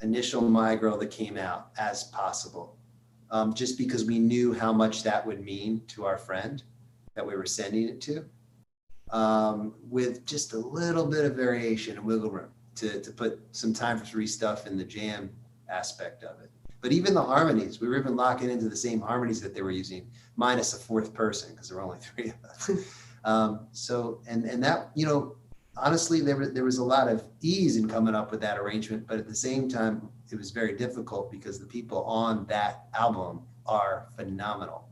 E: initial My Girl that came out as possible. Just because we knew how much that would mean to our friend that we were sending it to, with just a little bit of variation and wiggle room to put some Time for Three stuff in the jam aspect of it. But even the harmonies, we were even locking into the same harmonies that they were using, minus a fourth person, because there were only three of us. So that, honestly, there was a lot of ease in coming up with that arrangement, but at the same time, it was very difficult because the people on that album are phenomenal.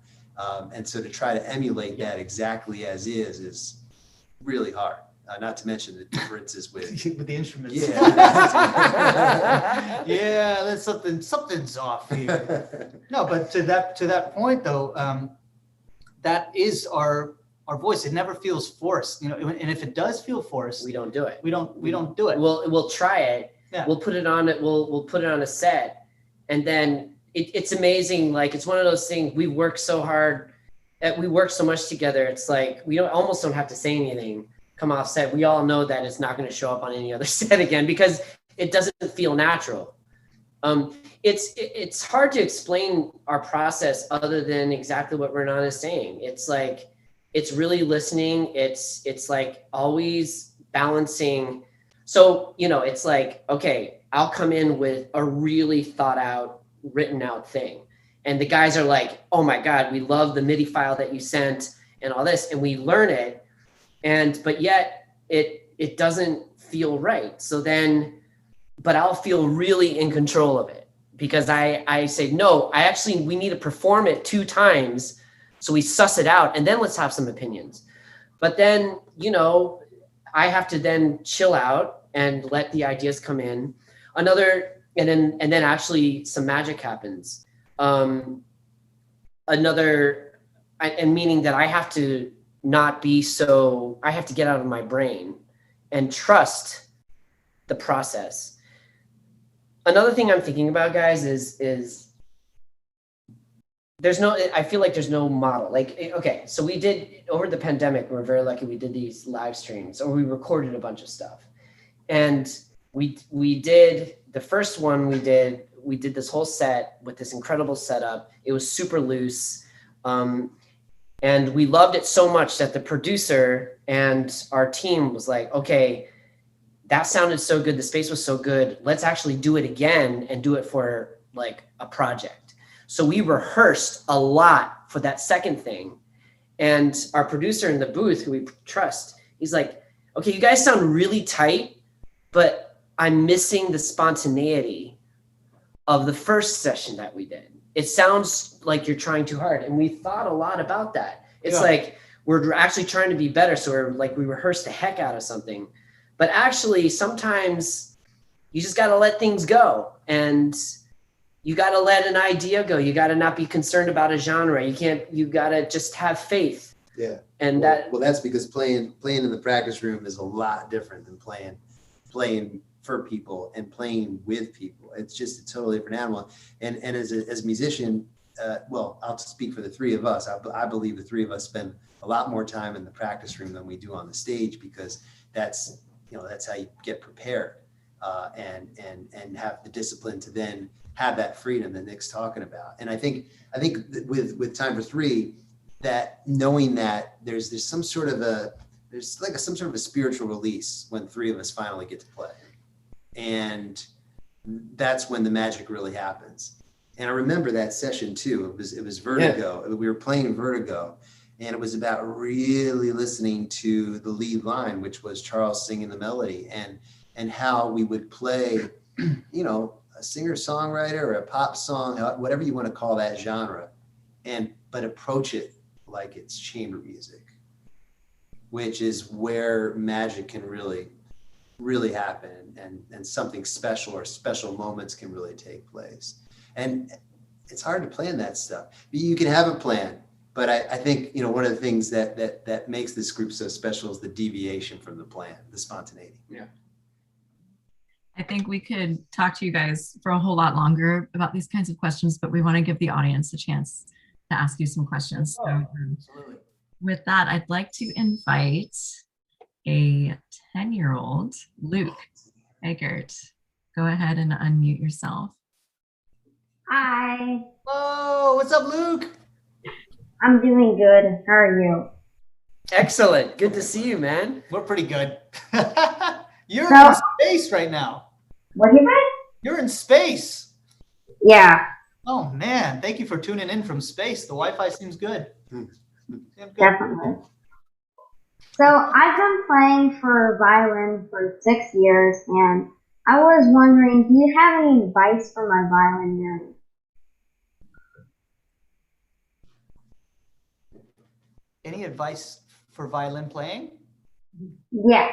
E: And so to try to emulate that exactly as is really hard. Not to mention the differences with
C: the instruments.
E: Yeah.
C: Yeah, that's something's off here. No, but to that point though, that is our voice. It never feels forced, and if it does feel forced,
D: We don't do it.
C: we don't do it.
D: We'll try it.
C: Yeah.
D: We'll put it on it. We'll put it on a set, and then it's amazing. Like, it's one of those things. We work so hard. We work so much together. It's like we almost don't have to say anything. Come off set. We all know that it's not going to show up on any other set again, because it doesn't feel natural. It's hard to explain our process other than exactly what Ranaan is saying. It's like, it's really listening. It's like always balancing. So, it's like, okay, I'll come in with a really thought out, written out thing. And the guys are like, oh my God, we love the MIDI file that you sent and all this. And we learn it. But yet it doesn't feel right. So then, but I'll feel really in control of it, because I say, no, we need to perform it 2 times. So we suss it out, and then let's have some opinions. But then, I have to then chill out and let the ideas come in. And then actually some magic happens. And meaning that I have to not be so, I have to get out of my brain and trust the process. Another thing I'm thinking about, guys, is I feel like there's no model. Like, okay, so we did, over the pandemic, we're very lucky, we did these live streams, or we recorded a bunch of stuff. And we did, the first one we did this whole set with this incredible setup. It was super loose. And we loved it so much that the producer and our team was like, okay, that sounded so good. The space was so good. Let's actually do it again and do it for like a project. So we rehearsed a lot for that second thing. And our producer in the booth, who we trust, he's like, okay, you guys sound really tight, but I'm missing the spontaneity of the first session that we did. It sounds like you're trying too hard. And we thought a lot about that. It's like we're actually trying to be better. So we rehearsed the heck out of something. But actually, sometimes you just got to let things go. And you got to let an idea go. You got to not be concerned about a genre. You got to just have faith.
E: Yeah.
D: And
E: that's because playing in the practice room is a lot different than playing for people and playing with people. It's just a totally different animal. And as a musician, I'll speak for the three of us. I believe the three of us spend a lot more time in the practice room than we do on the stage, because that's how you get prepared and have the discipline to then have that freedom that Nick's talking about. And I think with Time for Three, that knowing that there's some sort of a spiritual release when three of us finally get to play. And that's when the magic really happens. And I remember that session too. It was Vertigo. Yeah. We were playing Vertigo, and it was about really listening to the lead line, which was Charles singing the melody, and how we would play, a singer-songwriter or a pop song, whatever you want to call that genre, but approach it like it's chamber music, which is where magic can really, really happen, and something special or special moments can really take place. And it's hard to plan that stuff. You can have a plan, but I think, one of the things that makes this group so special is the deviation from the plan, the spontaneity.
D: Yeah.
A: I think we could talk to you guys for a whole lot longer about these kinds of questions, but we want to give the audience a chance to ask you some questions. So,
C: Absolutely.
A: With that, I'd like to invite a 10-year-old, Luke Eggert. Go ahead and unmute yourself.
F: Hi.
C: Whoa, what's up, Luke?
F: I'm doing good. How are you?
D: Excellent. Good to see you, man.
C: We're pretty good. You're in space right now.
F: What did you say?
C: You're in space.
F: Yeah.
C: Oh, man. Thank you for tuning in from space. The Wi-Fi seems good.
F: Definitely. So I've been playing for violin for 6 years, and I was wondering, do you have any advice for my violin journey?
C: Any advice for violin playing?
F: Yeah.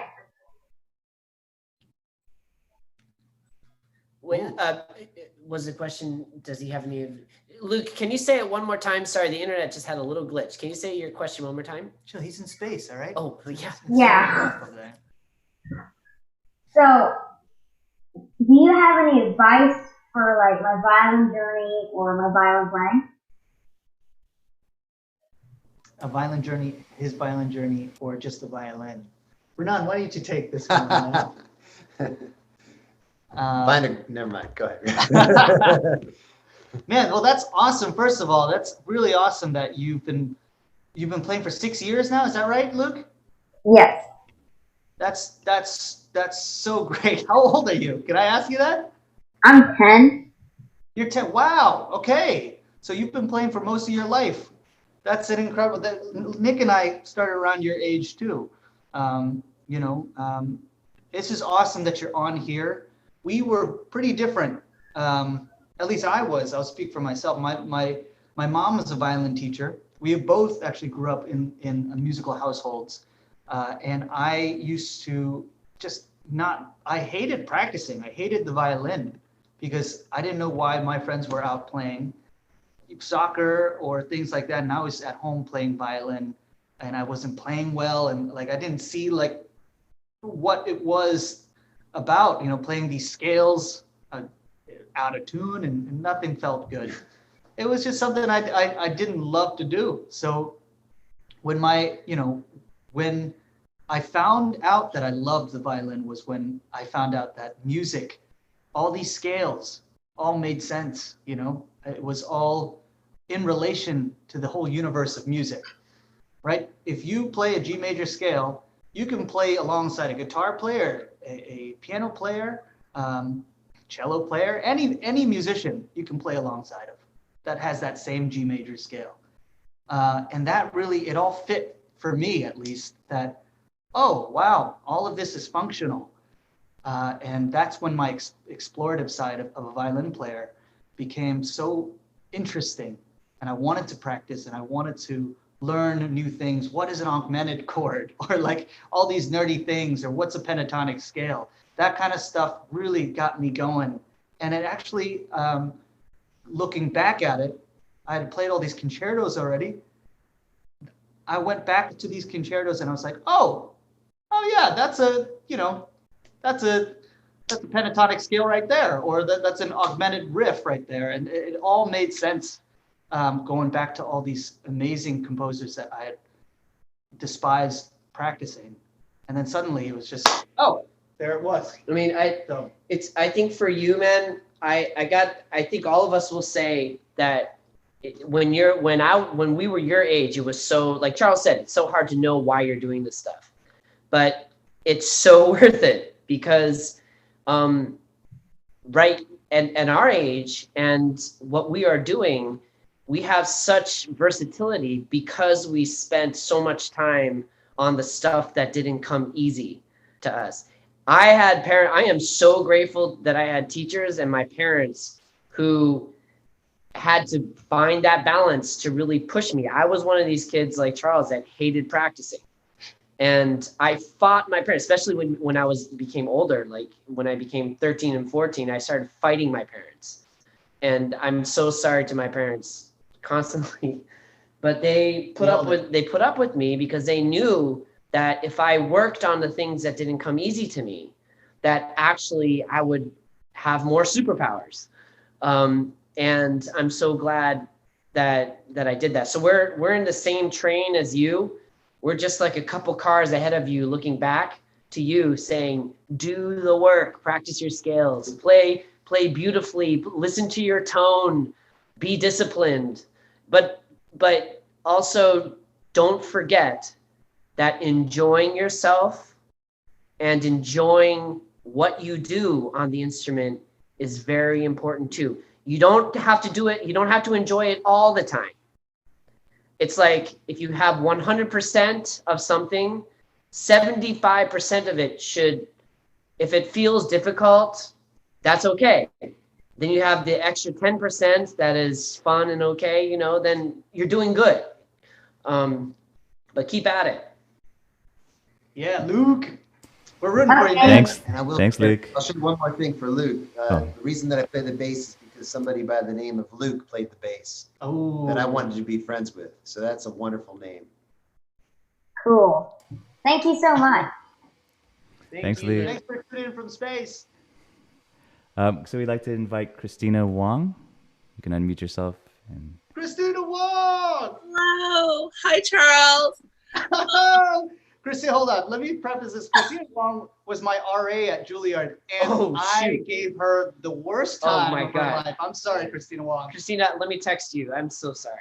D: Was the question, does he have any? Luke, can you say it one more time? Sorry, the internet just had a little glitch. Can you say your question one more time?
C: Chill, he's in space, all right?
D: Oh, yeah.
F: Yeah. So, do you have any advice for my violin journey or my violin playing?
C: A violin journey, his violin journey, or just the violin? Ranaan, why don't you take this one?
E: Never mind. Go ahead.
C: Man, well, that's awesome. First of all, that's really awesome that you've been playing for 6 years now. Is that right, Luke?
F: Yes.
C: That's so great. How old are you? Can I ask you that?
F: I'm 10.
C: You're 10. Wow. Okay. So you've been playing for most of your life. That's an incredible. Nick and I started around your age too. It's just awesome that you're on here. We were pretty different. At least I was. I'll speak for myself. My mom was a violin teacher. We both actually grew up in musical households. And I used to I hated practicing. I hated the violin because I didn't know why my friends were out playing soccer or things like that. And I was at home playing violin and I wasn't playing well. And I didn't see what it was about, playing these scales out of tune, and nothing felt good. It was just something I didn't love to do. So when I found out that I loved the violin was when I found out that music, all these scales, all made sense. It was all in relation to the whole universe of music, right? If you play a G major scale, you can play alongside a guitar player, a piano player, cello player, any musician you can play alongside of that has that same G major scale. And that really, it all fit for me at least, that, oh, wow, all of this is functional. And that's when my explorative side of a violin player became so interesting, and I wanted to practice and I wanted to learn new things. What is an augmented chord, or like all these nerdy things, or what's a pentatonic scale? That kind of stuff really got me going. And it actually, looking back at it, I had played all these concertos already. I went back to these concertos and I was like, oh yeah, that's a pentatonic scale right there, or that's an augmented riff right there. And it all made sense, going back to all these amazing composers that I had despised practicing. And then suddenly it was just, oh, there it was.
D: I mean, I think for you, man, I think all of us will say that when we were your age, it was so, like Charles said, it's so hard to know why you're doing this stuff, but it's so worth it because, right. And our age and what we are doing, we have such versatility because we spent so much time on the stuff that didn't come easy to us. I am so grateful that I had teachers and my parents who had to find that balance to really push me. I was one of these kids like Charles that hated practicing. And I fought my parents, especially when I became older, like when I became 13 and 14, I started fighting my parents. And I'm so sorry to my parents constantly, but they put up with me because they knew that if I worked on the things that didn't come easy to me, that actually I would have more superpowers. And I'm so glad that I did that. So we're in the same train as you. We're just like a couple cars ahead of you, looking back to you saying, do the work, practice your scales, play beautifully, listen to your tone, be disciplined. But also don't forget that enjoying yourself and enjoying what you do on the instrument is very important too. You don't have to do it. You don't have to enjoy it all the time. It's like if you have 100% of something, 75% of it should, if it feels difficult, that's okay. Then you have the extra 10% that is fun and okay, then you're doing good. But keep at it.
C: Yeah, Luke, we're rooting for you.
B: Thanks.
E: And I will.
B: Thanks, Luke.
E: I'll show you one more thing for Luke. The reason that I play the bass is because somebody by the name of Luke played the bass that I wanted to be friends with. So that's a wonderful name.
F: Cool. Thank you so much.
B: Thanks, Luke.
C: Thanks for tuning in from space.
B: So we'd like to invite Christina Wong. You can unmute yourself.
C: Christina Wong!
G: Hello. Hi, Charles.
C: Christina, hold on. Let me preface this. Christina Wong was my RA at Juilliard, and I gave her the worst time of her life. I'm sorry, Christina Wong.
D: Christina, let me text you. I'm so sorry.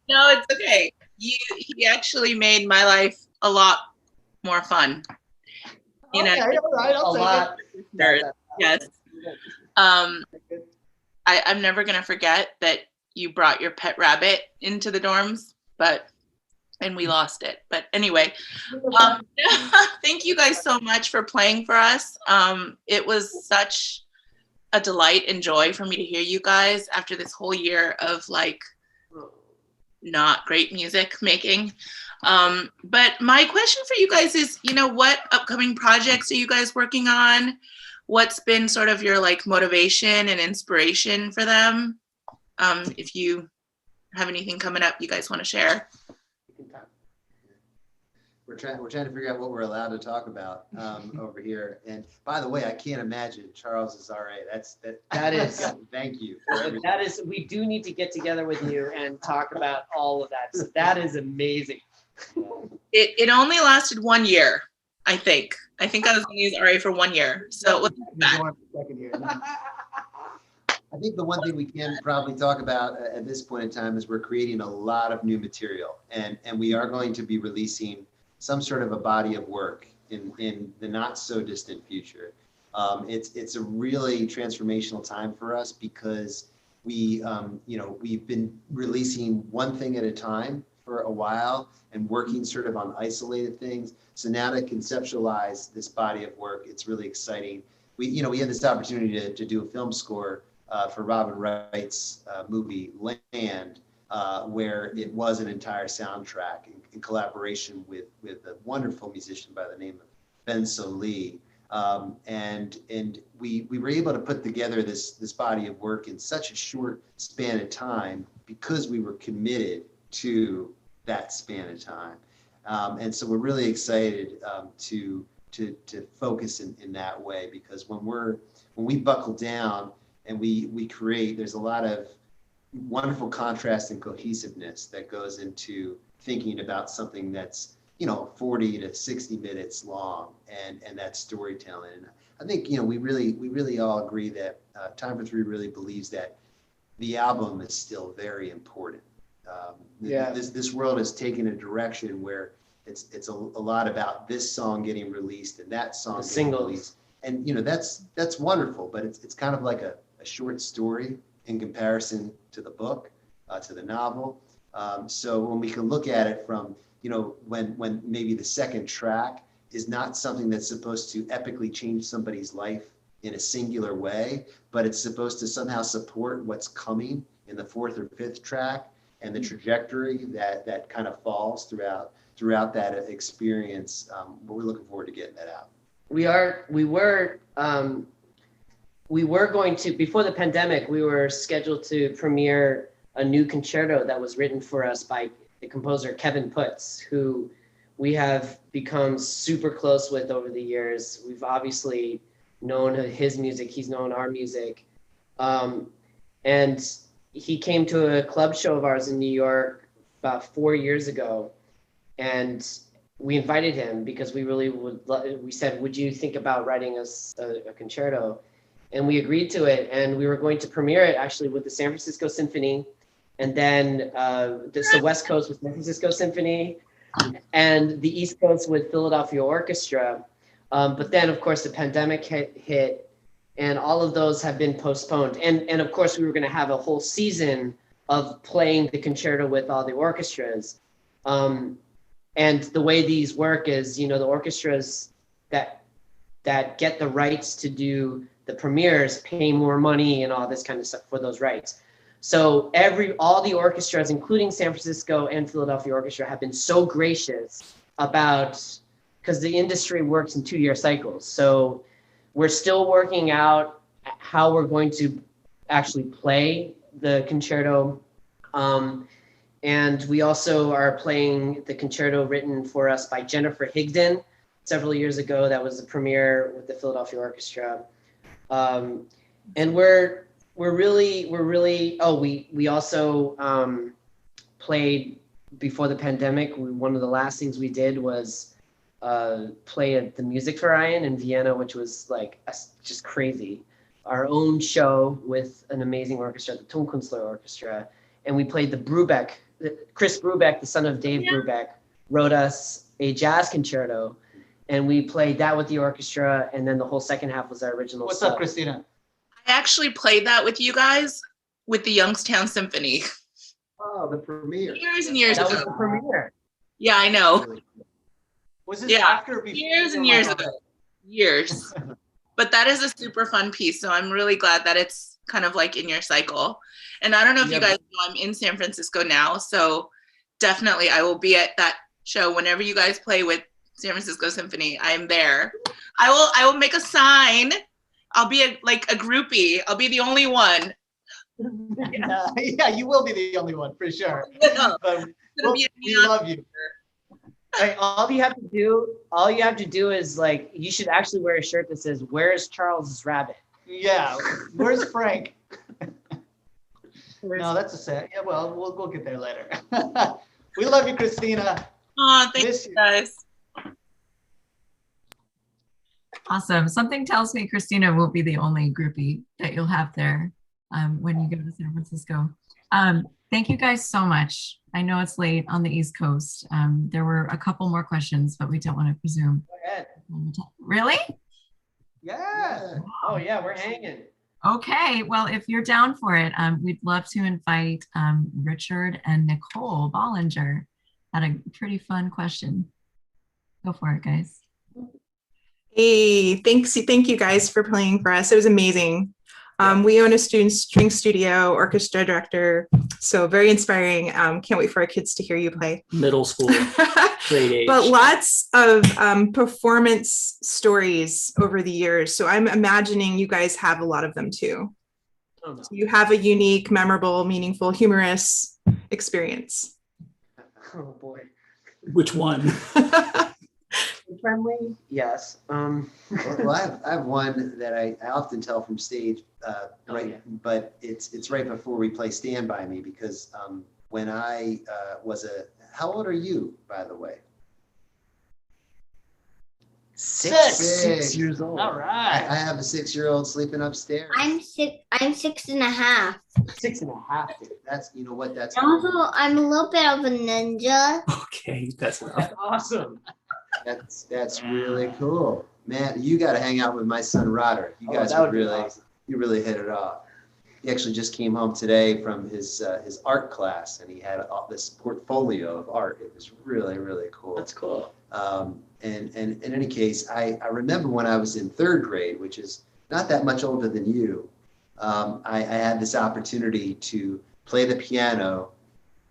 G: No, it's okay. He actually made my life a lot more fun.
C: All right, I'll take it.
G: Yes. I'm never gonna forget that you brought your pet rabbit into the dorms, and we lost it. But anyway, thank you guys so much for playing for us. It was such a delight and joy for me to hear you guys after this whole year of not great music making. But my question for you guys is, what upcoming projects are you guys working on? What's been sort of your motivation and inspiration for them? If you have anything coming up you guys want to share.
E: We're trying to figure out what we're allowed to talk about over here. And by the way, I can't imagine Charles is RA. That is. Thank you.
D: That is. We do need to get together with you and talk about all of that. So that is amazing.
G: It only lasted 1 year, I think. I think I was going to use RA for 1 year. So it wasn't bad.
E: I think the one thing we can probably talk about at this point in time is we're creating a lot of new material, and we are going to be releasing some sort of a body of work in the not so distant future. It's a really transformational time for us because we've been releasing one thing at a time for a while and working sort of on isolated things. So now to conceptualize this body of work, it's really exciting. We had this opportunity to do a film score for Robin Wright's movie Land, where it was an entire soundtrack in collaboration with a wonderful musician by the name of Ben Lee. And we were able to put together this body of work in such a short span of time because we were committed to that span of time. And so we're really excited to focus in that way, because when we buckle down and we create, there's a lot of wonderful contrast and cohesiveness that goes into thinking about something that's 40 to 60 minutes long, and that storytelling. And I think we really all agree that Time for Three really believes that the album is still very important. This world has taken a direction where it's a lot about this song getting released and that song getting released, and that's wonderful, but it's kind of like a short story in comparison to the book, to the novel. So when we can look at it from when maybe the second track is not something that's supposed to epically change somebody's life in a singular way, but it's supposed to somehow support what's coming in the fourth or fifth track and the trajectory that kind of falls throughout that experience. But we're looking forward to getting that out.
D: We were going to, before the pandemic, we were scheduled to premiere a new concerto that was written for us by the composer Kevin Putz, who we have become super close with over the years. We've obviously known his music, he's known our music. And he came to a club show of ours in New York about 4 years ago. And we invited him because we really we said, would you think about writing us a concerto? And we agreed to it. And we were going to premiere it actually with the San Francisco Symphony. And then the West Coast with San Francisco Symphony, and the East Coast with Philadelphia Orchestra. But then, of course, the pandemic hit, and all of those have been postponed. And of course, we were going to have a whole season of playing the concerto with all the orchestras. And the way these work is, the orchestras that get the rights to do the premieres pay more money and all this kind of stuff for those rights. So all the orchestras, including San Francisco and Philadelphia Orchestra, have been so gracious because the industry works in 2-year cycles. So we're still working out how we're going to actually play the concerto. And we also are playing the concerto written for us by Jennifer Higdon several years ago. That was the premiere with the Philadelphia Orchestra. And we also played before the pandemic. One of the last things we did was play at the Musikverein in Vienna, which was just crazy. Our own show with an amazing orchestra, the Tonkünstler Orchestra. And we played the Brubeck. Chris Brubeck, the son of Dave Brubeck, wrote us a jazz concerto. And we played that with the orchestra. And then the whole second half was our original
C: What's
D: stuff.
C: up, Christina?
G: I actually played that with you guys with the Youngstown Symphony.
E: Oh, the premiere.
G: Years and years
D: That
G: ago.
D: was the premiere.
G: Yeah, I know.
C: Was this after or before?
G: Years and years ago. Years. But that is a super fun piece. So I'm really glad that it's kind of like in your cycle. And I don't know if you guys know, I'm in San Francisco now. So definitely I will be at that show whenever you guys play with San Francisco Symphony. I am there. I will make a sign. I'll be a groupie. I'll be the only one.
C: Yeah, you will be the only one for sure. But we love you.
D: Right, all you have to do is you should actually wear a shirt that says, "Where's Charles's rabbit?"
C: Yeah, where's Frank? No, that's a sad. Yeah, well, we'll get there later. We love you, Christina.
G: Oh, thanks, guys.
A: Awesome. Something tells me Christina won't be the only groupie that you'll have there when you go to San Francisco. Thank you guys so much. I know it's late on the East Coast. There were a couple more questions, but we don't want to presume.
D: Go ahead.
A: Really?
C: Yeah.
D: Oh yeah, we're hanging.
A: Okay. Well, if you're down for it, we'd love to invite Richard and Nicole Bollinger. Had a pretty fun question. Go for it, guys.
H: Hey, thank you guys for playing for us. It was amazing. We own a student string studio, orchestra director. So very inspiring. Can't wait for our kids to hear you play.
I: Middle school, grade age.
H: But lots of performance stories over the years. So I'm imagining you guys have a lot of them too.
I: Oh, no.
H: So you have a unique, memorable, meaningful, humorous experience.
D: Oh boy.
I: Which one?
D: Friendly? Yes.
E: Well, I have one that I often tell from stage, but it's right before we play Stand By Me, because when I how old are you, by the way?
D: Six years old.
I: All right.
E: I have a 6-year-old sleeping upstairs.
F: I'm 6.5.
D: 6.5.
E: That's, you know what, that's
F: Also, I'm a little bit of a ninja.
I: Okay, that's enough.
D: That's awesome.
E: that's really cool. Man, you got to hang out with my son Roderick. You guys
D: that would be
E: really
D: awesome.
E: you really hit it off. He actually just came home today from his art class, and he had all this portfolio of art. It was really, really cool.
D: That's cool.
E: And in any case, I remember when I was in 3rd grade, which is not that much older than you, I had this opportunity to play the piano.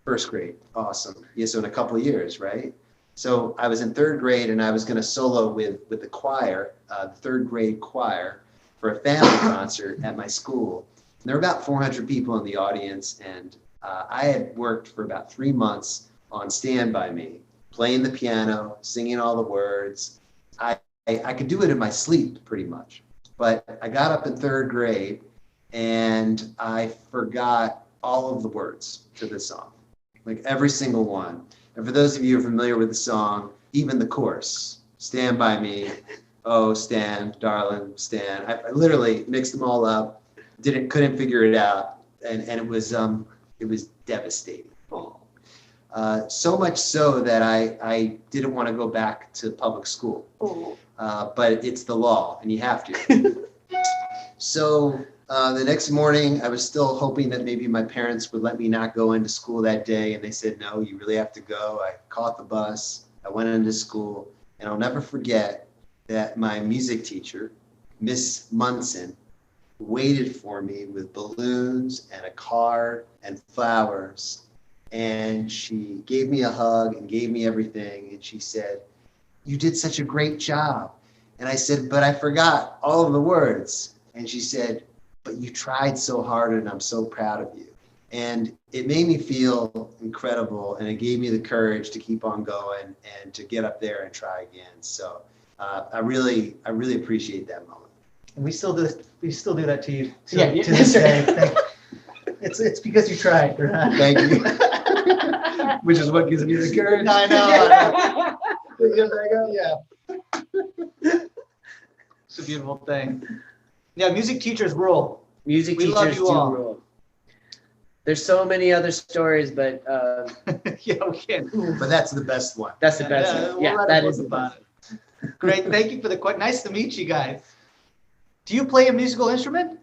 E: 1st grade, awesome. Yeah, so in a couple of years, right? So I was in 3rd grade, and I was going to solo with the choir, the 3rd grade choir, for a family concert at my school. And there were about 400 people in the audience, and I had worked for about 3 months on Stand By Me, playing the piano, singing all the words. I could do it in my sleep pretty much. But I got up in 3rd grade, and I forgot all of the words to the song, like every single one. And for those of you who are familiar with the song, even the chorus, Stand By Me, oh, stand, darling, stand. I literally mixed them all up, couldn't figure it out. And it was devastating. So much so that I didn't want to go back to public school. But it's the law, and you have to. So the next morning, I was still hoping that maybe my parents would let me not go into school that day. And they said, no, you really have to go. I caught the bus. I went into school. And I'll never forget that my music teacher, Miss Munson, waited for me with balloons and a card and flowers. And she gave me a hug and gave me everything. And she said, you did such a great job. And I said, but I forgot all of the words. And she said, but you tried so hard, and I'm so proud of you. And it made me feel incredible, and it gave me the courage to keep on going and to get up there and try again. So I really appreciate that moment.
C: And we still do that to you to
D: Yeah,
C: this day. It's because you tried, Ranaan.
E: Thank you. Which is what gives me the courage.
C: I know. Yeah. It's a beautiful thing. Yeah, music teachers rule.
D: Music
C: We
D: teachers
C: love you
D: do
C: all.
D: rule. There's so many other stories, but
C: Yeah, we can.
E: But that's the best one.
D: that's the best
C: Yeah,
D: one.
C: we'll
D: Yeah,
C: write a
D: that
C: book
D: is the
C: about
D: best.
C: it. Great. Thank you for the question. Nice to meet you guys. Do you play a musical instrument?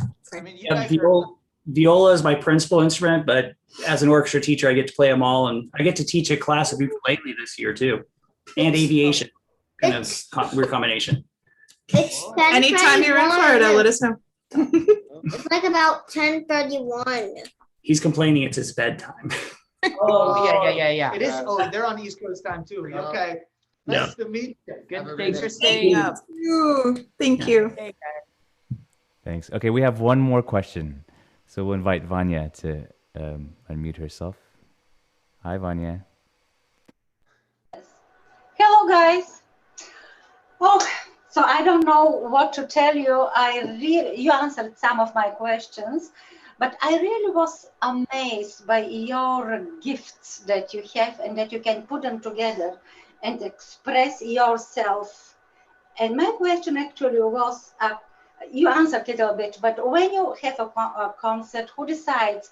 C: I mean, you
I: Yeah,
C: guys are,
I: viola is my principal instrument, but as an orchestra teacher, I get to play them all, and I get to teach a class of ukulele this year too, and aviation. Kind of weird combination.
F: It's 10:31.
H: Anytime you're in Florida, let us know.
F: It's like about 10:31.
I: He's complaining it's his bedtime.
D: Oh, yeah.
C: it is. Oh, they're on East Coast time too. Okay. Nice to meet you.
D: Good.
E: Have a
D: Thanks
E: great
D: for
E: day.
D: staying up.
H: Thank you.
B: Thanks. Okay, we have one more question. So we'll invite Vanya to unmute herself. Hi, Vanya.
J: Hello, guys. Oh, so I don't know what to tell you. You answered some of my questions, but I really was amazed by your gifts that you have and that you can put them together and express yourself. And my question actually was, you answered it a bit, but when you have a concert, who decides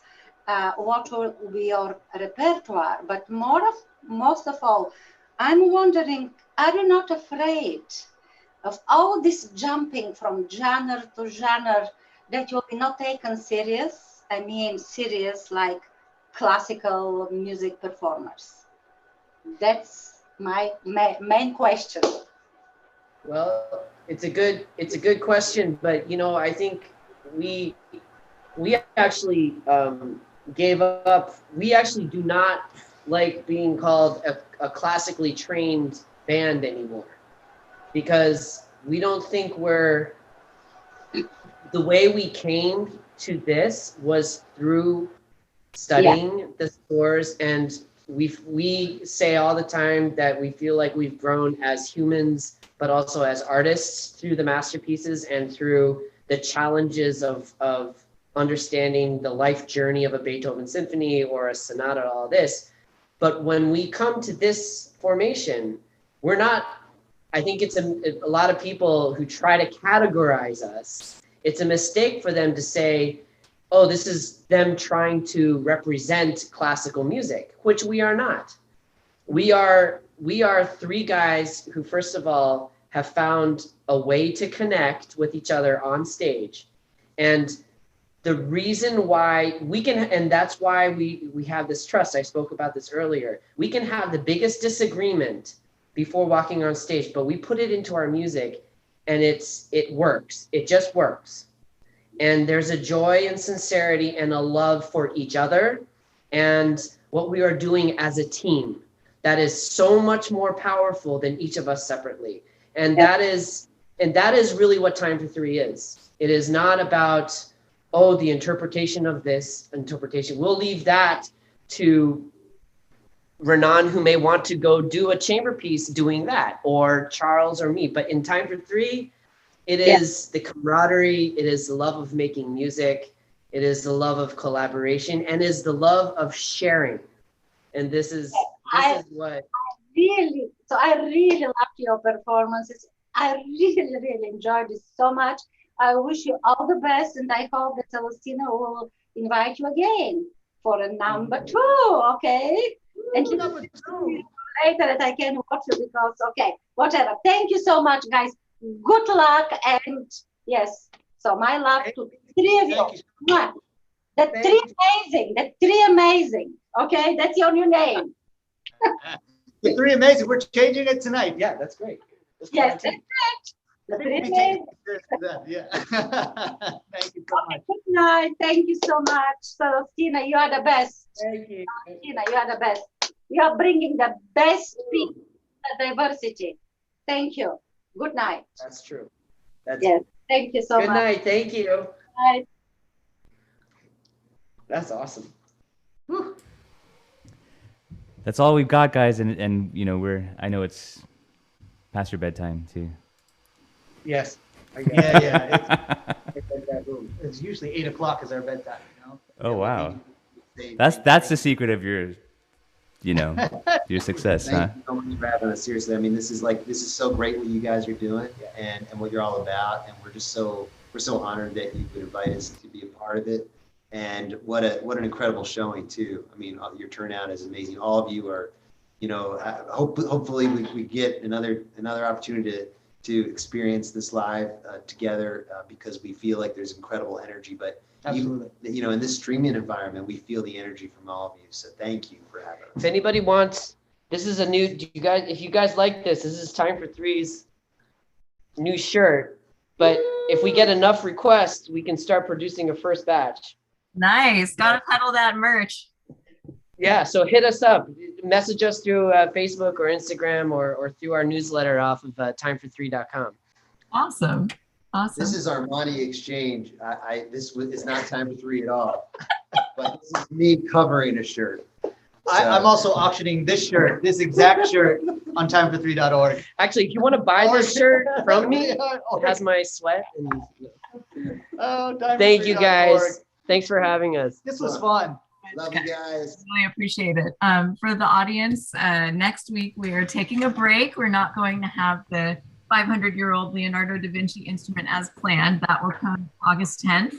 J: what will be your repertoire? But most of all, I'm wondering, are you not afraid of all this jumping from genre to genre that you'll be not taken serious? I mean, serious like classical music performers. That's my main question.
D: Well, it's a good question, but you know, I think we actually gave up. We actually do not like being called a classically trained band anymore, because we don't think we're, the way we came to this was through studying the scores, and we say all the time that we feel like we've grown as humans, but also as artists through the masterpieces and through the challenges of understanding the life journey of a Beethoven symphony or a sonata, all this. But when we come to this formation, we're not, I think it's a lot of people who try to categorize us, it's a mistake for them to say, oh, this is them trying to represent classical music, which we are not. We are three guys who, first of all, have found a way to connect with each other on stage. And the reason why we can, and that's why we have this trust, I spoke about this earlier, we can have the biggest disagreement before walking on stage, but we put it into our music and it works. It just works. And there's a joy and sincerity and a love for each other and what we are doing as a team that is so much more powerful than each of us separately. And that is really what Time for Three is. It is not about, oh, the interpretation of this interpretation. We'll leave that to Ranaan, who may want to go do a chamber piece doing that, or Charles or me. But in Time for Three, it is the camaraderie, it is the love of making music, it is the love of collaboration, and is the love of sharing. And this is what
J: I really loved your performances. I really enjoyed it so much. I wish you all the best, and I hope that Salastina will invite you again for a number 2, okay? And number 2 later that I can watch you, because whatever. Thank you so much, guys. Good luck, and yes, so my love to the three of you. The three amazing. Okay, that's your new name.
C: The Three Amazing. We're changing it tonight. Yeah, that's great.
J: Yes, that's it. The Three Amazing.
C: Yeah. Thank you so much.
J: Good night. Thank you so much, Salastina. You are the best.
D: Thank you.
J: Salastina, you are the best. You are bringing the best people, the diversity. Thank you. Good night.
D: That's true.
J: Yes. Thank you so much.
D: Good night. Thank you.
J: Bye.
D: That's awesome. Whew.
B: That's all we've got, guys, and you know, I know it's past your bedtime too.
C: Yes. Yeah. It's usually 8 o'clock is our bedtime. You know?
B: Oh wow. That's the secret of your, you know, your success.
E: Thank you so much for having us. Seriously, I mean, this is so great what you guys are doing and what you're all about, and we're so honored that you would invite us to be a part of it. And what an incredible showing too. I mean, your turnout is amazing. All of you are, you know, hopefully we get another opportunity to experience this live together because we feel like there's incredible energy. But
C: absolutely,
E: you know, in this streaming environment, we feel the energy from all of you. So thank you for having us.
D: If anybody wants, this is a new. If you guys like this is Time for Three's new shirt. But if we get enough requests, we can start producing a first batch.
A: Nice. Gotta peddle that merch.
D: Yeah, so hit us up. Message us through Facebook or Instagram or through our newsletter off of timefor3.com.
A: Awesome.
E: This is our money exchange. This is not Time for Three at all. But this is me covering a shirt.
C: I'm also auctioning this shirt, this exact shirt, on timefor3.org.
D: Actually, if you want to buy this shirt from me, it has my sweat. Thank you, guys. Thanks for having us.
C: This was fun.
E: Love you guys.
A: Really appreciate it. For the audience, next week we are taking a break. We're not going to have the 500-year-old Leonardo da Vinci instrument as planned. That will come August 10th.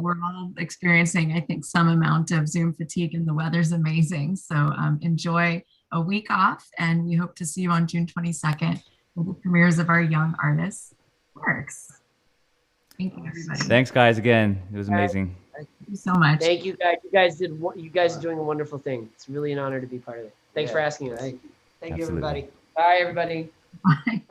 A: We're all experiencing, I think, some amount of Zoom fatigue, and the weather's amazing. So enjoy a week off, and we hope to see you on June 22nd for the premieres of our young artists' works. Thank you, everybody.
B: Thanks, guys. Again, it was amazing.
A: Thank you so much.
D: Thank you, guys. You guys are doing a wonderful thing. It's really an honor to be part of it. Thanks for asking us.
C: Thank you, everybody.
D: Bye, everybody.
A: Bye.